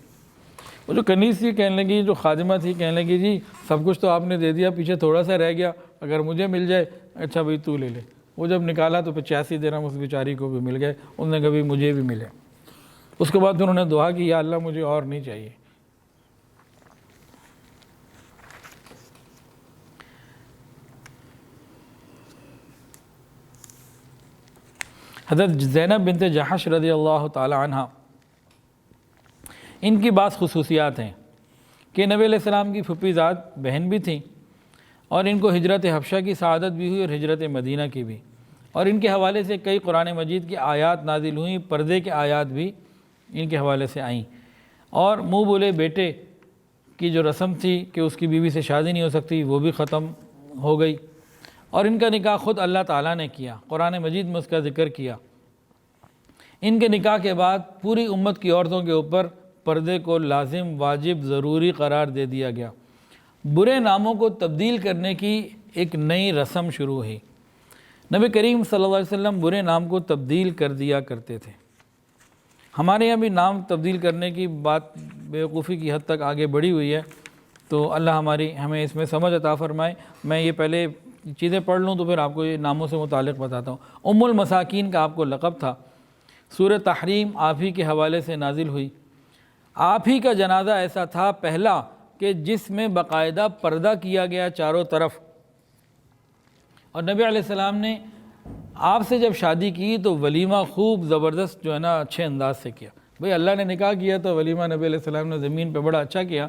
وہ جو کنیز تھی کہنے لگی، جو خادمہ تھی کہنے لگی جی سب کچھ تو آپ نے دے دیا، پیچھے تھوڑا سا رہ گیا، اگر مجھے مل جائے۔ اچھا بھائی تو لے لے۔ وہ جب نکالا تو 85 درہم اس بیچاری کو بھی مل گئے، انہوں نے کبھی مجھے بھی ملے۔ اس کے بعد انہوں نے دعا کی یا اللہ مجھے اور نہیں چاہیے۔ حضرت زینب بنت جحش رضی اللہ تعالی عنہ، ان کی بعض خصوصیات ہیں کہ نبی علیہ السلام کی پھوپھی زاد بہن بھی تھیں، اور ان کو ہجرت حبشہ کی سعادت بھی ہوئی اور ہجرت مدینہ کی بھی، اور ان کے حوالے سے کئی قرآن مجید کی آیات نازل ہوئیں، پردے کے آیات بھی ان کے حوالے سے آئیں۔ اور منہ بولے بیٹے کی جو رسم تھی کہ اس کی بیوی سے شادی نہیں ہو سکتی، وہ بھی ختم ہو گئی، اور ان کا نکاح خود اللہ تعالیٰ نے کیا، قرآن مجید میں اس کا ذکر کیا۔ ان کے نکاح کے بعد پوری امت کی عورتوں کے اوپر پردے کو لازم، واجب، ضروری قرار دے دیا گیا۔ برے ناموں کو تبدیل کرنے کی ایک نئی رسم شروع ہوئی۔ نبی کریم صلی اللہ علیہ وسلم برے نام کو تبدیل کر دیا کرتے تھے۔ ہمارے یہاں بھی نام تبدیل کرنے کی بات بیوقوفی کی حد تک آگے بڑھی ہوئی ہے، تو اللہ ہمیں اس میں سمجھ عطا فرمائے۔ میں یہ پہلے چیزیں پڑھ لوں تو پھر آپ کو یہ ناموں سے متعلق بتاتا ہوں۔ ام المساکین کا آپ کو لقب تھا۔ سورہ تحریم آپ ہی کے حوالے سے نازل ہوئی۔ آپ ہی کا جنازہ ایسا تھا پہلا کہ جس میں باقاعدہ پردہ کیا گیا چاروں طرف، اور نبی علیہ السلام نے آپ سے جب شادی کی تو ولیمہ خوب زبردست جو ہے نا اچھے انداز سے کیا۔ بھئی اللہ نے نکاح کیا تو ولیمہ نبی علیہ السلام نے زمین پہ بڑا اچھا کیا۔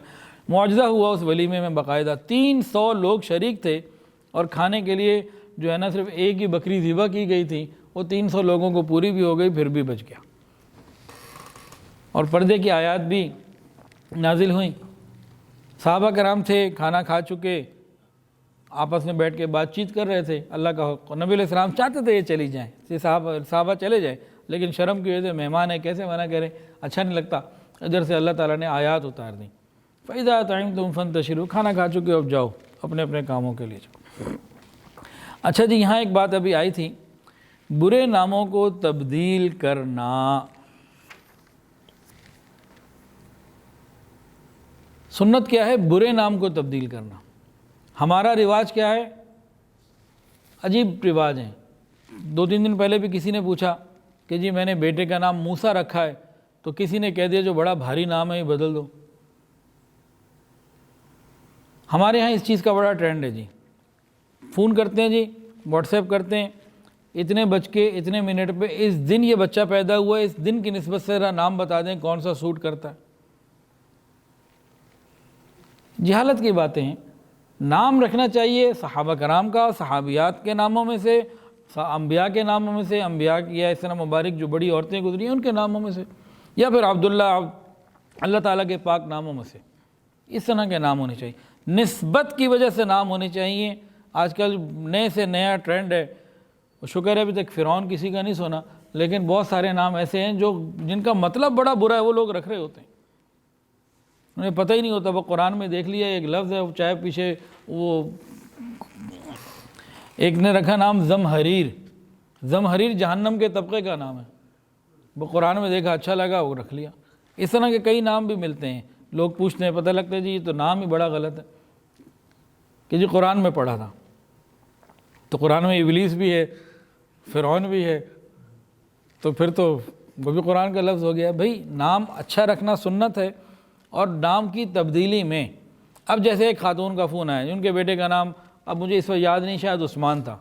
معجزہ ہوا اس ولیمے میں، باقاعدہ 300 لوگ شریک تھے، اور کھانے کے لیے جو ہے نا صرف ایک ہی بکری ذبح کی گئی تھی، وہ 300 لوگوں کو پوری بھی ہو گئی، پھر بھی بچ گیا۔ اور پردے کی آیات بھی نازل ہوئیں۔ صحابہ کرام تھے، کھانا کھا چکے، آپس میں بیٹھ کے بات چیت کر رہے تھے، اللہ کا حکم، نبی علیہ السلام چاہتے تھے یہ چلی جائیں، صحابہ چلے جائیں، لیکن شرم کی وجہ سے مہمان ہے کیسے منع کریں، اچھا نہیں لگتا۔ ادھر سے اللہ تعالیٰ نے آیات اتار دیں، فَإِذَا طَعِمْتُمْ فَانْتَشِرُوا، کھانا کھا چکے اب جاؤ اپنے اپنے کاموں کے لیے جاؤ۔ اچھا جی، یہاں ایک بات ابھی آئی تھی، برے ناموں کو تبدیل کرنا۔ سنت کیا ہے؟ برے نام کو تبدیل کرنا۔ ہمارا رواج کیا ہے؟ عجیب رواج ہیں۔ 2-3 دن پہلے بھی کسی نے پوچھا کہ جی میں نے بیٹے کا نام موسیٰ رکھا ہے، تو کسی نے کہہ دیا جو بڑا بھاری نام ہے یہ بدل دو۔ ہمارے ہاں اس چیز کا بڑا ٹرینڈ ہے جی، فون کرتے ہیں جی، واٹس ایپ کرتے ہیں، اتنے بج کے اتنے منٹ پہ اس دن یہ بچہ پیدا ہوا ہے، اس دن کی نسبت سے ذرا نام بتا دیں کون سا سوٹ کرتا ہے۔ جہالت کی باتیں ہیں۔ نام رکھنا چاہیے صحابہ کرام کا، صحابیات کے ناموں میں سے، انبیاء کے ناموں میں سے، انبیاء کی یا اس طرح مبارک جو بڑی عورتیں گزری ہیں ان کے ناموں میں سے، یا پھر عبداللہ اللہ تعالیٰ کے پاک ناموں میں سے، اس طرح کے نام ہونے چاہیے۔ نسبت کی وجہ سے نام ہونے چاہیے۔ آج کل نئے سے نیا ٹرینڈ ہے، شکر ہے ابھی تک فرعون کسی کا نہیں سنا، لیکن بہت سارے نام ایسے ہیں جن کا مطلب بڑا برا ہے، وہ لوگ رکھ رہے ہوتے ہیں، انہیں پتہ ہی نہیں ہوتا۔ وہ قرآن میں دیکھ لیا ایک لفظ ہے، چاہے پیچھے وہ ایک نے رکھا نام زمہریر، زمہریر جہنم کے طبقے کا نام ہے، وہ قرآن میں دیکھا اچھا لگا وہ رکھ لیا۔ اس طرح کے کئی نام بھی ملتے ہیں، لوگ پوچھتے ہیں، پتہ لگتا ہے جی یہ تو نام ہی بڑا غلط ہے کہ جی قرآن میں پڑھا تھا، تو قرآن میں ابلیس بھی ہے، فرعون بھی ہے، تو پھر تو وہ بھی قرآن کا لفظ ہو گیا۔ بھئی نام اچھا رکھنا سنت ہے، اور نام کی تبدیلی میں اب جیسے ایک خاتون کا فون آیا ان کے بیٹے کا نام اب مجھے اس وقت یاد نہیں، شاید عثمان تھا،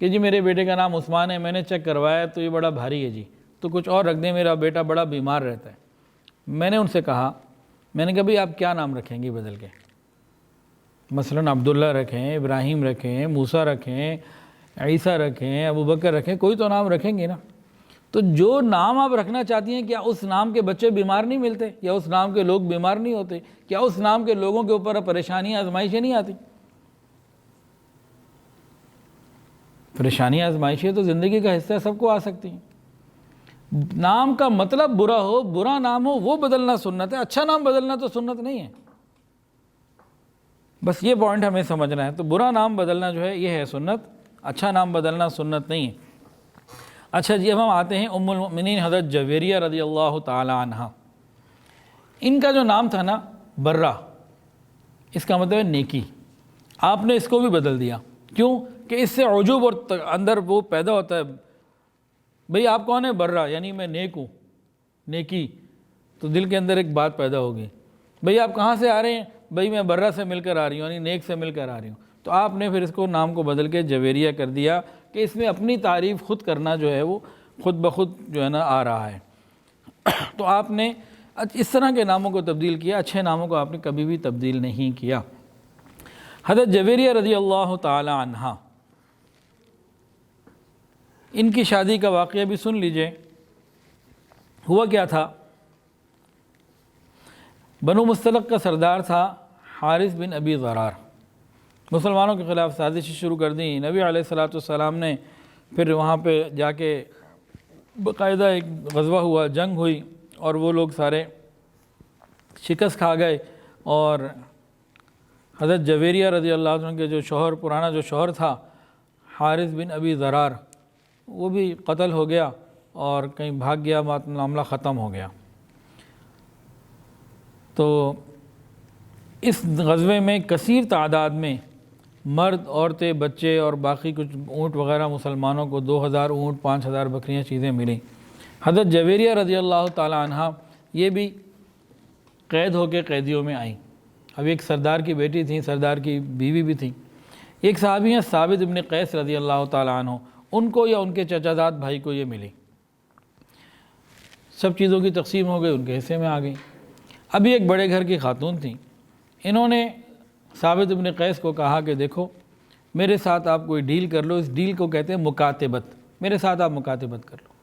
کہ جی میرے بیٹے کا نام عثمان ہے، میں نے چیک کروایا تو یہ بڑا بھاری ہے جی، تو کچھ اور رکھ دیں، میرا بیٹا بڑا بیمار رہتا ہے۔ میں نے ان سے کہا، میں نے کہا بھئی آپ کیا نام رکھیں گے بدل کے؟ مثلاً عبداللہ رکھیں، ابراہیم رکھیں، موسیٰ رکھیں، عیسیٰ رکھیں، ابوبکر رکھیں، کوئی تو نام رکھیں گے نا۔ تو جو نام آپ رکھنا چاہتی ہیں، کیا اس نام کے بچے بیمار نہیں ملتے؟ یا اس نام کے لوگ بیمار نہیں ہوتے؟ کیا اس نام کے لوگوں کے اوپر پریشانیاں آزمائشیں نہیں آتی؟ پریشانیاں آزمائشیں تو زندگی کا حصہ سب کو آ سکتی ہیں۔ نام کا مطلب برا ہو، برا نام ہو، وہ بدلنا سنت ہے، اچھا نام بدلنا تو سنت نہیں ہے۔ بس یہ پوائنٹ ہمیں سمجھنا ہے۔ تو برا نام بدلنا جو ہے یہ ہے سنت، اچھا نام بدلنا سنت نہیں ہے۔ اچھا جی، اب ہم آتے ہیں ام المؤمنین حضرت جویریہ رضی اللہ تعالی عنہ۔ ان کا جو نام تھا نا برہ، اس کا مطلب ہے نیکی، آپ نے اس کو بھی بدل دیا۔ کیوں کہ اس سے عجوب اور اندر وہ پیدا ہوتا ہے، بھئی آپ کون ہیں؟ برہ، یعنی میں نیک ہوں، نیکی، تو دل کے اندر ایک بات پیدا ہوگی، بھئی آپ کہاں سے آ رہے ہیں؟ بھئی میں برہ سے مل کر آ رہی ہوں، یعنی نیک سے مل کر آ رہی ہوں۔ تو آپ نے پھر اس کو نام کو بدل کے جویریہ کر دیا کہ اس میں اپنی تعریف خود کرنا جو ہے وہ خود بخود جو ہے نا آ رہا ہے۔ تو آپ نے اس طرح کے ناموں کو تبدیل کیا، اچھے ناموں کو آپ نے کبھی بھی تبدیل نہیں کیا۔ حضرت جویریہ رضی اللہ تعالی عنہ، ان کی شادی کا واقعہ بھی سن لیجئے۔ ہوا کیا تھا، بنو مستلق کا سردار تھا حارث بن ابی ضرار، مسلمانوں کے خلاف سازشیں شروع کر دیں۔ نبی علیہ الصلوۃ والسلام نے پھر وہاں پہ جا کے باقاعدہ ایک غزوہ ہوا، جنگ ہوئی، اور وہ لوگ سارے شکست کھا گئے، اور حضرت جویریہ رضی اللہ عنہ کے جو شوہر، پرانا جو شوہر تھا حارث بن ابی ضرار، وہ بھی قتل ہو گیا اور کہیں بھاگ گیا، معاملہ ختم ہو گیا۔ تو اس غزوے میں کثیر تعداد میں مرد، عورتیں، بچے اور باقی کچھ اونٹ وغیرہ مسلمانوں کو 2000 اونٹ، 5000 بکریاں چیزیں ملیں۔ حضرت جویریہ رضی اللہ تعالی عنہ یہ بھی قید ہو کے قیدیوں میں آئیں۔ اب ایک سردار کی بیٹی تھیں، سردار کی بیوی بھی تھیں۔ ایک صحابی ہیں ثابت ابن قیس رضی اللہ تعالی عنہ، ان کو یا ان کے چچا زاد بھائی کو یہ ملی، سب چیزوں کی تقسیم ہو گئی، ان کے حصے میں آ گئی۔ ابھی ایک بڑے گھر کی خاتون تھیں، انہوں نے ثابت ابن قیس کو کہا کہ دیکھو میرے ساتھ آپ کوئی ڈیل کر لو، اس ڈیل کو کہتے ہیں مکاتبت، میرے ساتھ آپ مکاتبت کر لو،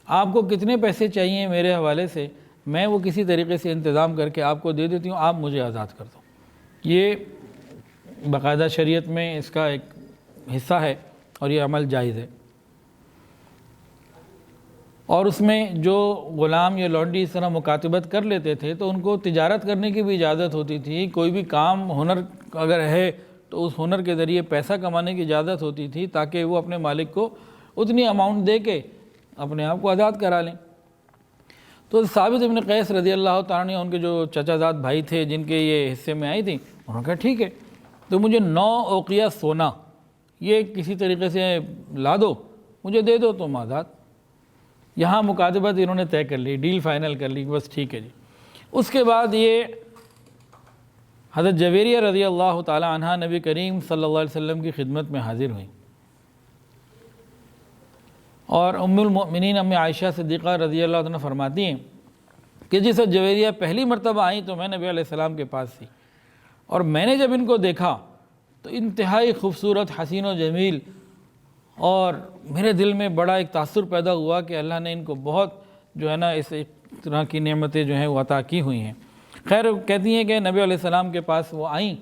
آپ کو کتنے پیسے چاہیے میرے حوالے سے، میں وہ کسی طریقے سے انتظام کر کے آپ کو دے دیتی ہوں، آپ مجھے آزاد کر دو۔ یہ باقاعدہ شریعت میں اس کا ایک حصہ ہے اور یہ عمل جائز ہے۔ اور اس میں جو غلام یا لونڈی اس طرح مکاتبت کر لیتے تھے تو ان کو تجارت کرنے کی بھی اجازت ہوتی تھی، کوئی بھی کام ہنر اگر ہے تو اس ہنر کے ذریعے پیسہ کمانے کی اجازت ہوتی تھی، تاکہ وہ اپنے مالک کو اتنی اماؤنٹ دے کے اپنے آپ کو آزاد کرا لیں۔ تو ثابت ابن قیس رضی اللہ تعالیٰ عنہ، ان کے جو چچا زاد بھائی تھے جن کے یہ حصے میں آئی تھیں، انہوں نے کہا ٹھیک ہے، تو مجھے 9 اوقیہ سونا یہ کسی طریقے سے لا دو، مجھے دے دو، تم آزاد۔ یہاں مکاتبت انہوں نے طے کر لی، ڈیل فائنل کر لی، بس ٹھیک ہے جی۔ اس کے بعد یہ حضرت جویریہ رضی اللہ تعالی عنہ نبی کریم صلی اللہ علیہ وسلم کی خدمت میں حاضر ہوئیں، اور ام المؤمنین ام عائشہ صدیقہ رضی اللہ عنہ فرماتی ہیں کہ جس جویریہ پہلی مرتبہ آئیں تو میں نبی علیہ السلام کے پاس تھی، اور میں نے جب ان کو دیکھا تو انتہائی خوبصورت، حسین و جمیل، اور میرے دل میں بڑا ایک تاثر پیدا ہوا کہ اللہ نے ان کو بہت جو ہے نا اس طرح کی نعمتیں جو ہیں وہ عطا کی ہوئی ہیں۔ خیر کہتی ہیں کہ نبی علیہ السلام کے پاس وہ آئیں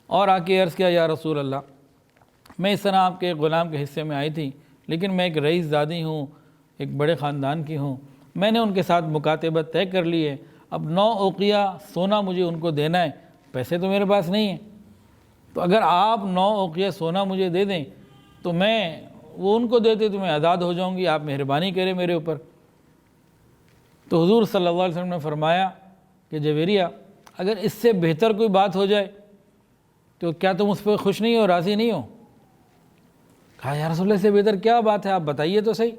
اور آ کے عرض کیا، یا رسول اللہ، میں اس طرح آپ کے غلام کے حصے میں آئی تھی، لیکن میں ایک رئیس زادی ہوں، ایک بڑے خاندان کی ہوں، میں نے ان کے ساتھ مکاتبت طے کر لی ہے، اب 9 اوقیہ سونا مجھے ان کو دینا ہے، پیسے تو میرے پاس نہیں ہیں، تو اگر آپ 9 اوقیہ سونا مجھے دے دیں تو میں وہ ان کو دیتے تو میں آزاد ہو جاؤں گی، آپ مہربانی کریں میرے اوپر۔ تو حضور صلی اللہ علیہ وسلم نے فرمایا کہ جویریہ، اگر اس سے بہتر کوئی بات ہو جائے تو کیا تم اس پہ خوش نہیں ہو، راضی نہیں ہو؟ کہا یا رسول اللہ، اس سے بہتر کیا بات ہے، آپ بتائیے تو صحیح۔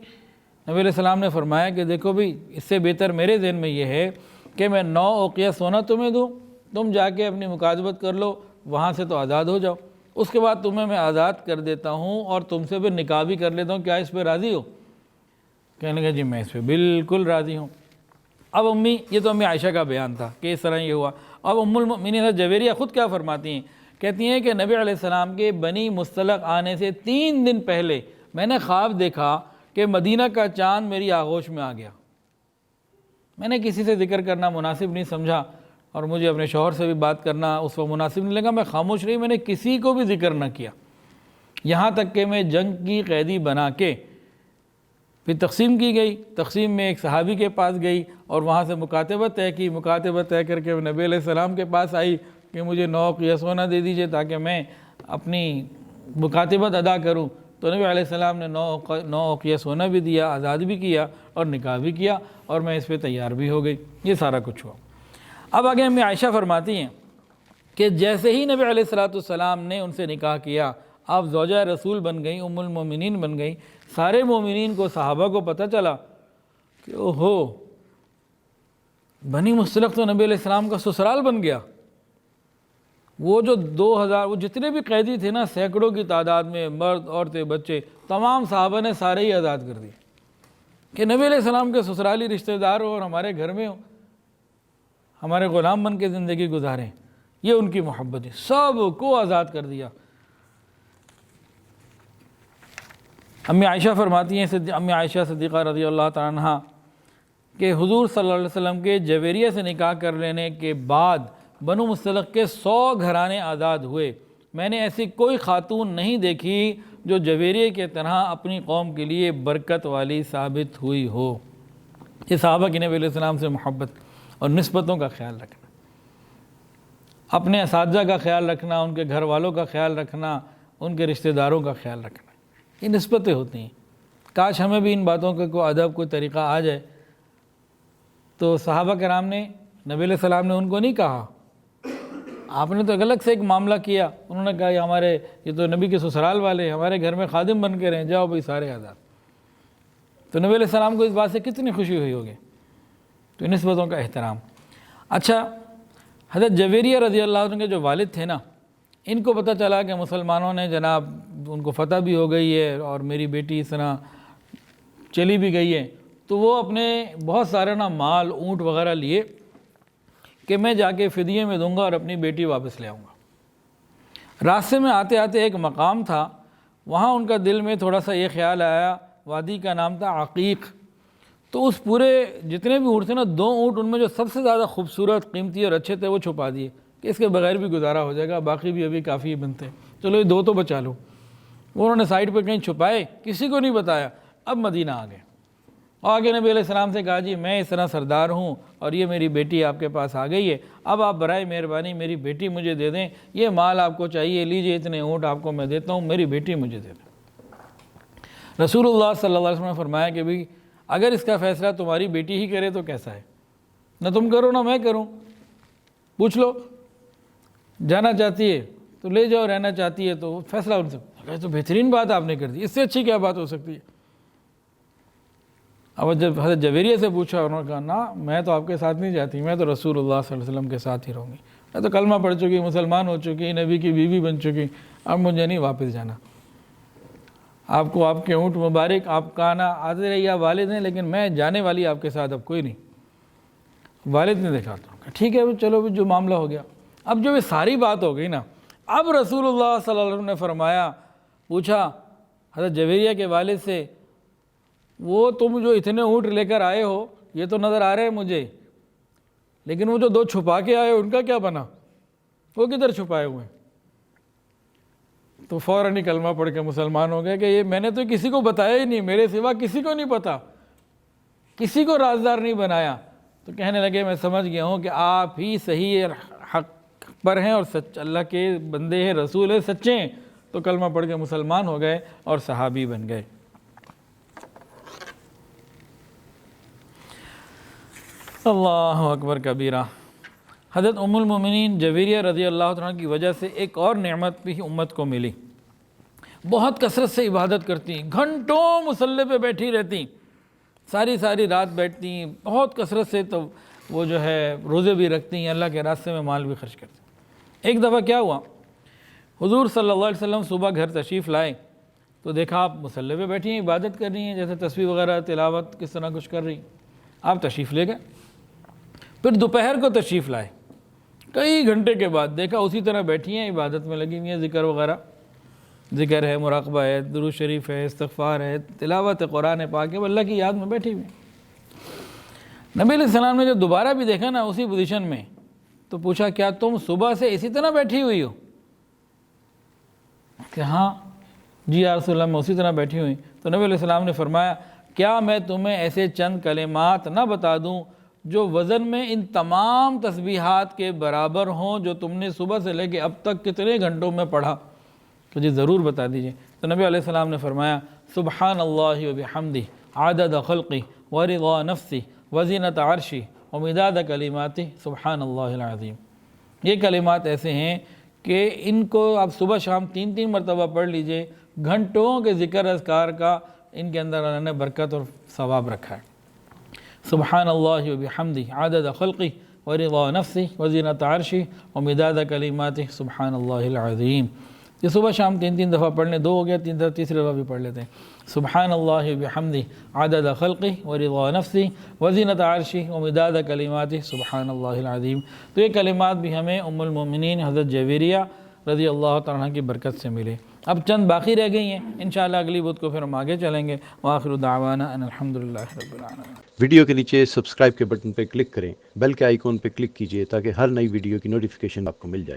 نبی علیہ السلام نے فرمایا کہ دیکھو بھی، اس سے بہتر میرے ذہن میں یہ ہے کہ میں 9 اوقیہ سونا تمہیں دوں، تم جا کے اپنی مکاتبت کر لو، وہاں سے تو آزاد ہو جاؤ، اس کے بعد تمہیں میں آزاد کر دیتا ہوں اور تم سے پھر نکاح بھی کر لیتا ہوں، کیا اس پہ راضی ہو؟ کہنے لگا جی میں اس پہ بالکل راضی ہوں۔ اب یہ تو امی عائشہ کا بیان تھا کہ اس طرح یہ ہوا۔ اب ام المؤمنین جویریہ خود کیا فرماتی ہیں؟ کہتی ہیں کہ نبی علیہ السلام کے بنی مصطلق آنے سے 3 دن پہلے میں نے خواب دیکھا کہ مدینہ کا چاند میری آغوش میں آ گیا۔ میں نے کسی سے ذکر کرنا مناسب نہیں سمجھا، اور مجھے اپنے شوہر سے بھی بات کرنا اس وقت مناسب نہیں لگا، میں خاموش رہی، میں نے کسی کو بھی ذکر نہ کیا، یہاں تک کہ میں جنگ کی قیدی بنا کے پھر تقسیم کی گئی، تقسیم میں ایک صحابی کے پاس گئی اور وہاں سے مکاتبت طے کی، مکاتبت طے کر کے نبی علیہ السلام کے پاس آئی کہ مجھے 9 اوقیہ سونا دے دیجئے تاکہ میں اپنی مکاتبت ادا کروں۔ تو نبی علیہ السلام نے 9 اوقیہ سونا بھی دیا، آزاد بھی کیا اور نکاح بھی کیا، اور میں اس پہ تیار بھی ہو گئی۔ یہ سارا کچھ ہوا۔ اب آگے امی عائشہ فرماتی ہیں کہ جیسے ہی نبی علیہ السلام نے ان سے نکاح کیا، آپ زوجہ رسول بن گئیں، ام المومنین بن گئیں، سارے مومنین کو، صحابہ کو پتہ چلا کہ اوہو، بنی مصطلق تو نبی علیہ السلام کا سسرال بن گیا۔ وہ جو 2000 وہ جتنے بھی قیدی تھے نا، سینکڑوں کی تعداد میں، مرد، عورتیں، بچے، تمام صحابہ نے سارے ہی آزاد کر دیے کہ نبی علیہ السلام کے سسرالی رشتہ دار ہو اور ہمارے گھر میں ہو، ہمارے غلام بن کے زندگی گزاریں۔ یہ ان کی محبت ہے، سب کو آزاد کر دیا۔ امی عائشہ فرماتی ہیں، امی عائشہ صدیقہ رضی اللہ تعالیٰ عنہ، کہ حضور صلی اللہ علیہ وسلم کے جویریہ سے نکاح کر لینے کے بعد بنو مصطلق کے 100 گھرانے آزاد ہوئے۔ میں نے ایسی کوئی خاتون نہیں دیکھی جو جویریہ کے طرح اپنی قوم کے لیے برکت والی ثابت ہوئی ہو۔ یہ صحابہ کی نبی علیہ السلام سے محبت اور نسبتوں کا خیال رکھنا، اپنے اساتذہ کا خیال رکھنا، ان کے گھر والوں کا خیال رکھنا، ان کے رشتہ داروں کا خیال رکھنا، یہ نسبتیں ہوتی ہیں۔ کاش ہمیں بھی ان باتوں کا کوئی ادب، کوئی طریقہ آ جائے۔ تو صحابہ کرام نے، نبی علیہ السلام نے ان کو نہیں کہا، آپ نے تو الگ سے ایک معاملہ کیا، انہوں نے کہا یہ تو نبی کے سسرال والے، ہمارے گھر میں خادم بن کے رہیں، جاؤ بھائی سارے آزاد۔ تو نبی علیہ السلام کو اس بات سے کتنی خوشی ہوئی ہوگی۔ تو نسبتوں کا احترام۔ اچھا، حضرت جویریہ رضی اللہ عنہ کے جو والد تھے نا، ان کو پتہ چلا کہ مسلمانوں نے جناب ان کو فتح بھی ہو گئی ہے اور میری بیٹی اس طرح چلی بھی گئی ہے، تو وہ اپنے بہت سارے نا مال، اونٹ وغیرہ لیے کہ میں جا کے فدیے میں دوں گا اور اپنی بیٹی واپس لے آؤں گا۔ راستے میں آتے آتے ایک مقام تھا، وہاں ان کا دل میں تھوڑا سا یہ خیال آیا، وادی کا نام تھا عقیق۔ تو اس پورے جتنے بھی اونٹ تھے نا، 2 اونٹ ان میں جو سب سے زیادہ خوبصورت، قیمتی اور اچھے تھے وہ چھپا دیے کہ اس کے بغیر بھی گزارا ہو جائے گا، باقی بھی ابھی کافی بنتے ہیں، چلو یہ 2 تو بچا لو۔ وہ انہوں نے سائڈ پہ کہیں چھپائے، کسی کو نہیں بتایا۔ اب مدینہ آ گئے اور آگے نبی علیہ السلام سے کہا جی میں اس طرح سردار ہوں اور یہ میری بیٹی آپ کے پاس آ گئی ہے، اب آپ برائے مہربانی میری بیٹی مجھے دے دیں، یہ مال آپ کو چاہیے لیجئے، اتنے اونٹ آپ کو میں دیتا ہوں، میری بیٹی مجھے دے دیں۔ رسول اللہ صلی اللہ علیہ وسلم نے فرمایا کہ بھی اگر اس کا فیصلہ تمہاری بیٹی ہی کرے تو کیسا ہے، نہ تم کرو نہ میں کروں، پوچھ لو، جانا چاہتی ہے تو لے جاؤ، رہنا چاہتی ہے تو فیصلہ ان سے۔ تو بہترین بات آپ نے کر دی، اس سے اچھی کیا بات ہو سکتی ہے۔ اب جب حضرت جویریہ سے پوچھا، انہوں نے کہا نا میں تو آپ کے ساتھ نہیں جاتی، میں تو رسول اللہ صلی اللہ علیہ وسلم کے ساتھ ہی رہوں گی، میں تو کلمہ پڑھ چکی، مسلمان ہو چکی، نبی کی بیوی بن چکی، اب مجھے نہیں واپس جانا۔ آپ کو آپ کے اونٹ مبارک، آپ کا آنا آتے رہیے، آپ والد ہیں، لیکن میں جانے والی آپ کے ساتھ اب کوئی نہیں۔ والد نے دیکھا تو ٹھیک ہے چلو جو معاملہ ہو گیا۔ اب جو یہ ساری بات ہو گئی نا، اب رسول اللہ صلی اللہ علیہ وسلم نے فرمایا، پوچھا حضرت جویریہ کے والد سے، وہ تم جو اتنے اونٹ لے کر آئے ہو یہ تو نظر آ رہے ہیں مجھے، لیکن وہ جو 2 چھپا کے آئے ان کا کیا بنا، وہ کدھر چھپائے ہوئے ہیں؟ تو فوراً ہی کلمہ پڑھ کے مسلمان ہو گئے کہ یہ میں نے تو کسی کو بتایا ہی نہیں، میرے سوا کسی کو نہیں پتا، کسی کو رازدار نہیں بنایا۔ تو کہنے لگے میں سمجھ گیا ہوں کہ آپ ہی صحیح حق پر ہیں اور اللہ کے بندے ہیں، رسول ہیں، سچے ہیں۔ تو کلمہ پڑھ کے مسلمان ہو گئے اور صحابی بن گئے۔ اللہ اکبر کبیرہ۔ حضرت ام المومنین جویریہ رضی اللہ عنہ کی وجہ سے ایک اور نعمت بھی امت کو ملی، بہت کثرت سے عبادت کرتی، گھنٹوں مصلی پہ بیٹھی رہتی، ساری رات بیٹھتی، بہت کثرت سے، تو وہ جو ہے روزے بھی رکھتی ہیں، اللہ کے راستے میں مال بھی خرچ کرتی۔ ایک دفعہ کیا ہوا، حضور صلی اللہ علیہ وسلم صبح گھر تشریف لائے تو دیکھا آپ مصلی پہ بیٹھی ہیں، عبادت کر رہی ہیں، جیسے تسبیح وغیرہ تلاوت کس طرح کچھ کر رہی ہیں۔ آپ تشریف لے گئے، پھر دوپہر کو تشریف لائے، کئی گھنٹے کے بعد دیکھا اسی طرح بیٹھی ہیں، عبادت میں لگی ہوئی ہیں، ذکر وغیرہ، ذکر ہے، مراقبہ ہے، درود شریف ہے، استغفار ہے، تلاوت قرآن پاک ہے، اللہ کی یاد میں بیٹھی ہوئی۔ نبی علیہ السلام نے جب دوبارہ بھی دیکھا نا اسی پوزیشن میں، تو پوچھا کیا تم صبح سے اسی طرح بیٹھی ہوئی ہو؟ کہ ہاں جی یا رسول اللہ میں اسی طرح بیٹھی ہوئی۔ تو نبی علیہ السلام نے فرمایا کیا میں تمہیں ایسے چند کلمات نہ بتا دوں جو وزن میں ان تمام تسبیحات کے برابر ہوں جو تم نے صبح سے لے کے اب تک کتنے گھنٹوں میں پڑھا؟ تو جی ضرور بتا دیجئے۔ تو نبی علیہ السلام نے فرمایا سبحان اللہ و بحمدہ عدد خلقی ورضا نفسی وزینت عرشی ومداد کلماتی سبحان اللہ العظیم۔ یہ کلمات ایسے ہیں کہ ان کو آپ صبح شام 3 مرتبہ پڑھ لیجئے، گھنٹوں کے ذکر اذکار کا ان کے اندر اللہ نے برکت اور ثواب رکھا ہے۔ سبحان اللہ و بحمدہ عدد خلقی ورضا نفسی وزینت عرشی ومداد کلماتی سبحان اللہ العظیم۔ یہ صبح شام 3 دفعہ پڑھ لیں، 2 ہو گیا، تیسری دفعہ بھی پڑھ لیتے ہیں۔ سبحان اللہ و بحمدہ عدد خلقی ورضا نفسی وزینت عرشی ومداد کلماتی سبحان اللہ العظیم۔ تو یہ کلمات بھی ہمیں ام المومنین حضرت جویریہ رضی اللہ تعالیٰ عنہ کی برکت سے ملے۔ اب چند باقی رہ گئی ہیں، انشاءاللہ اگلی بدھ کو پھر ہم آگے چلیں گے۔ وآخر دعوانا ان الحمدللہ رب العالمین۔ ویڈیو کے نیچے سبسکرائب کے بٹن پہ کلک کریں، بیل کے آئیکن پہ کلک کیجئے تاکہ ہر نئی ویڈیو کی نوٹیفیکیشن آپ کو مل جائے۔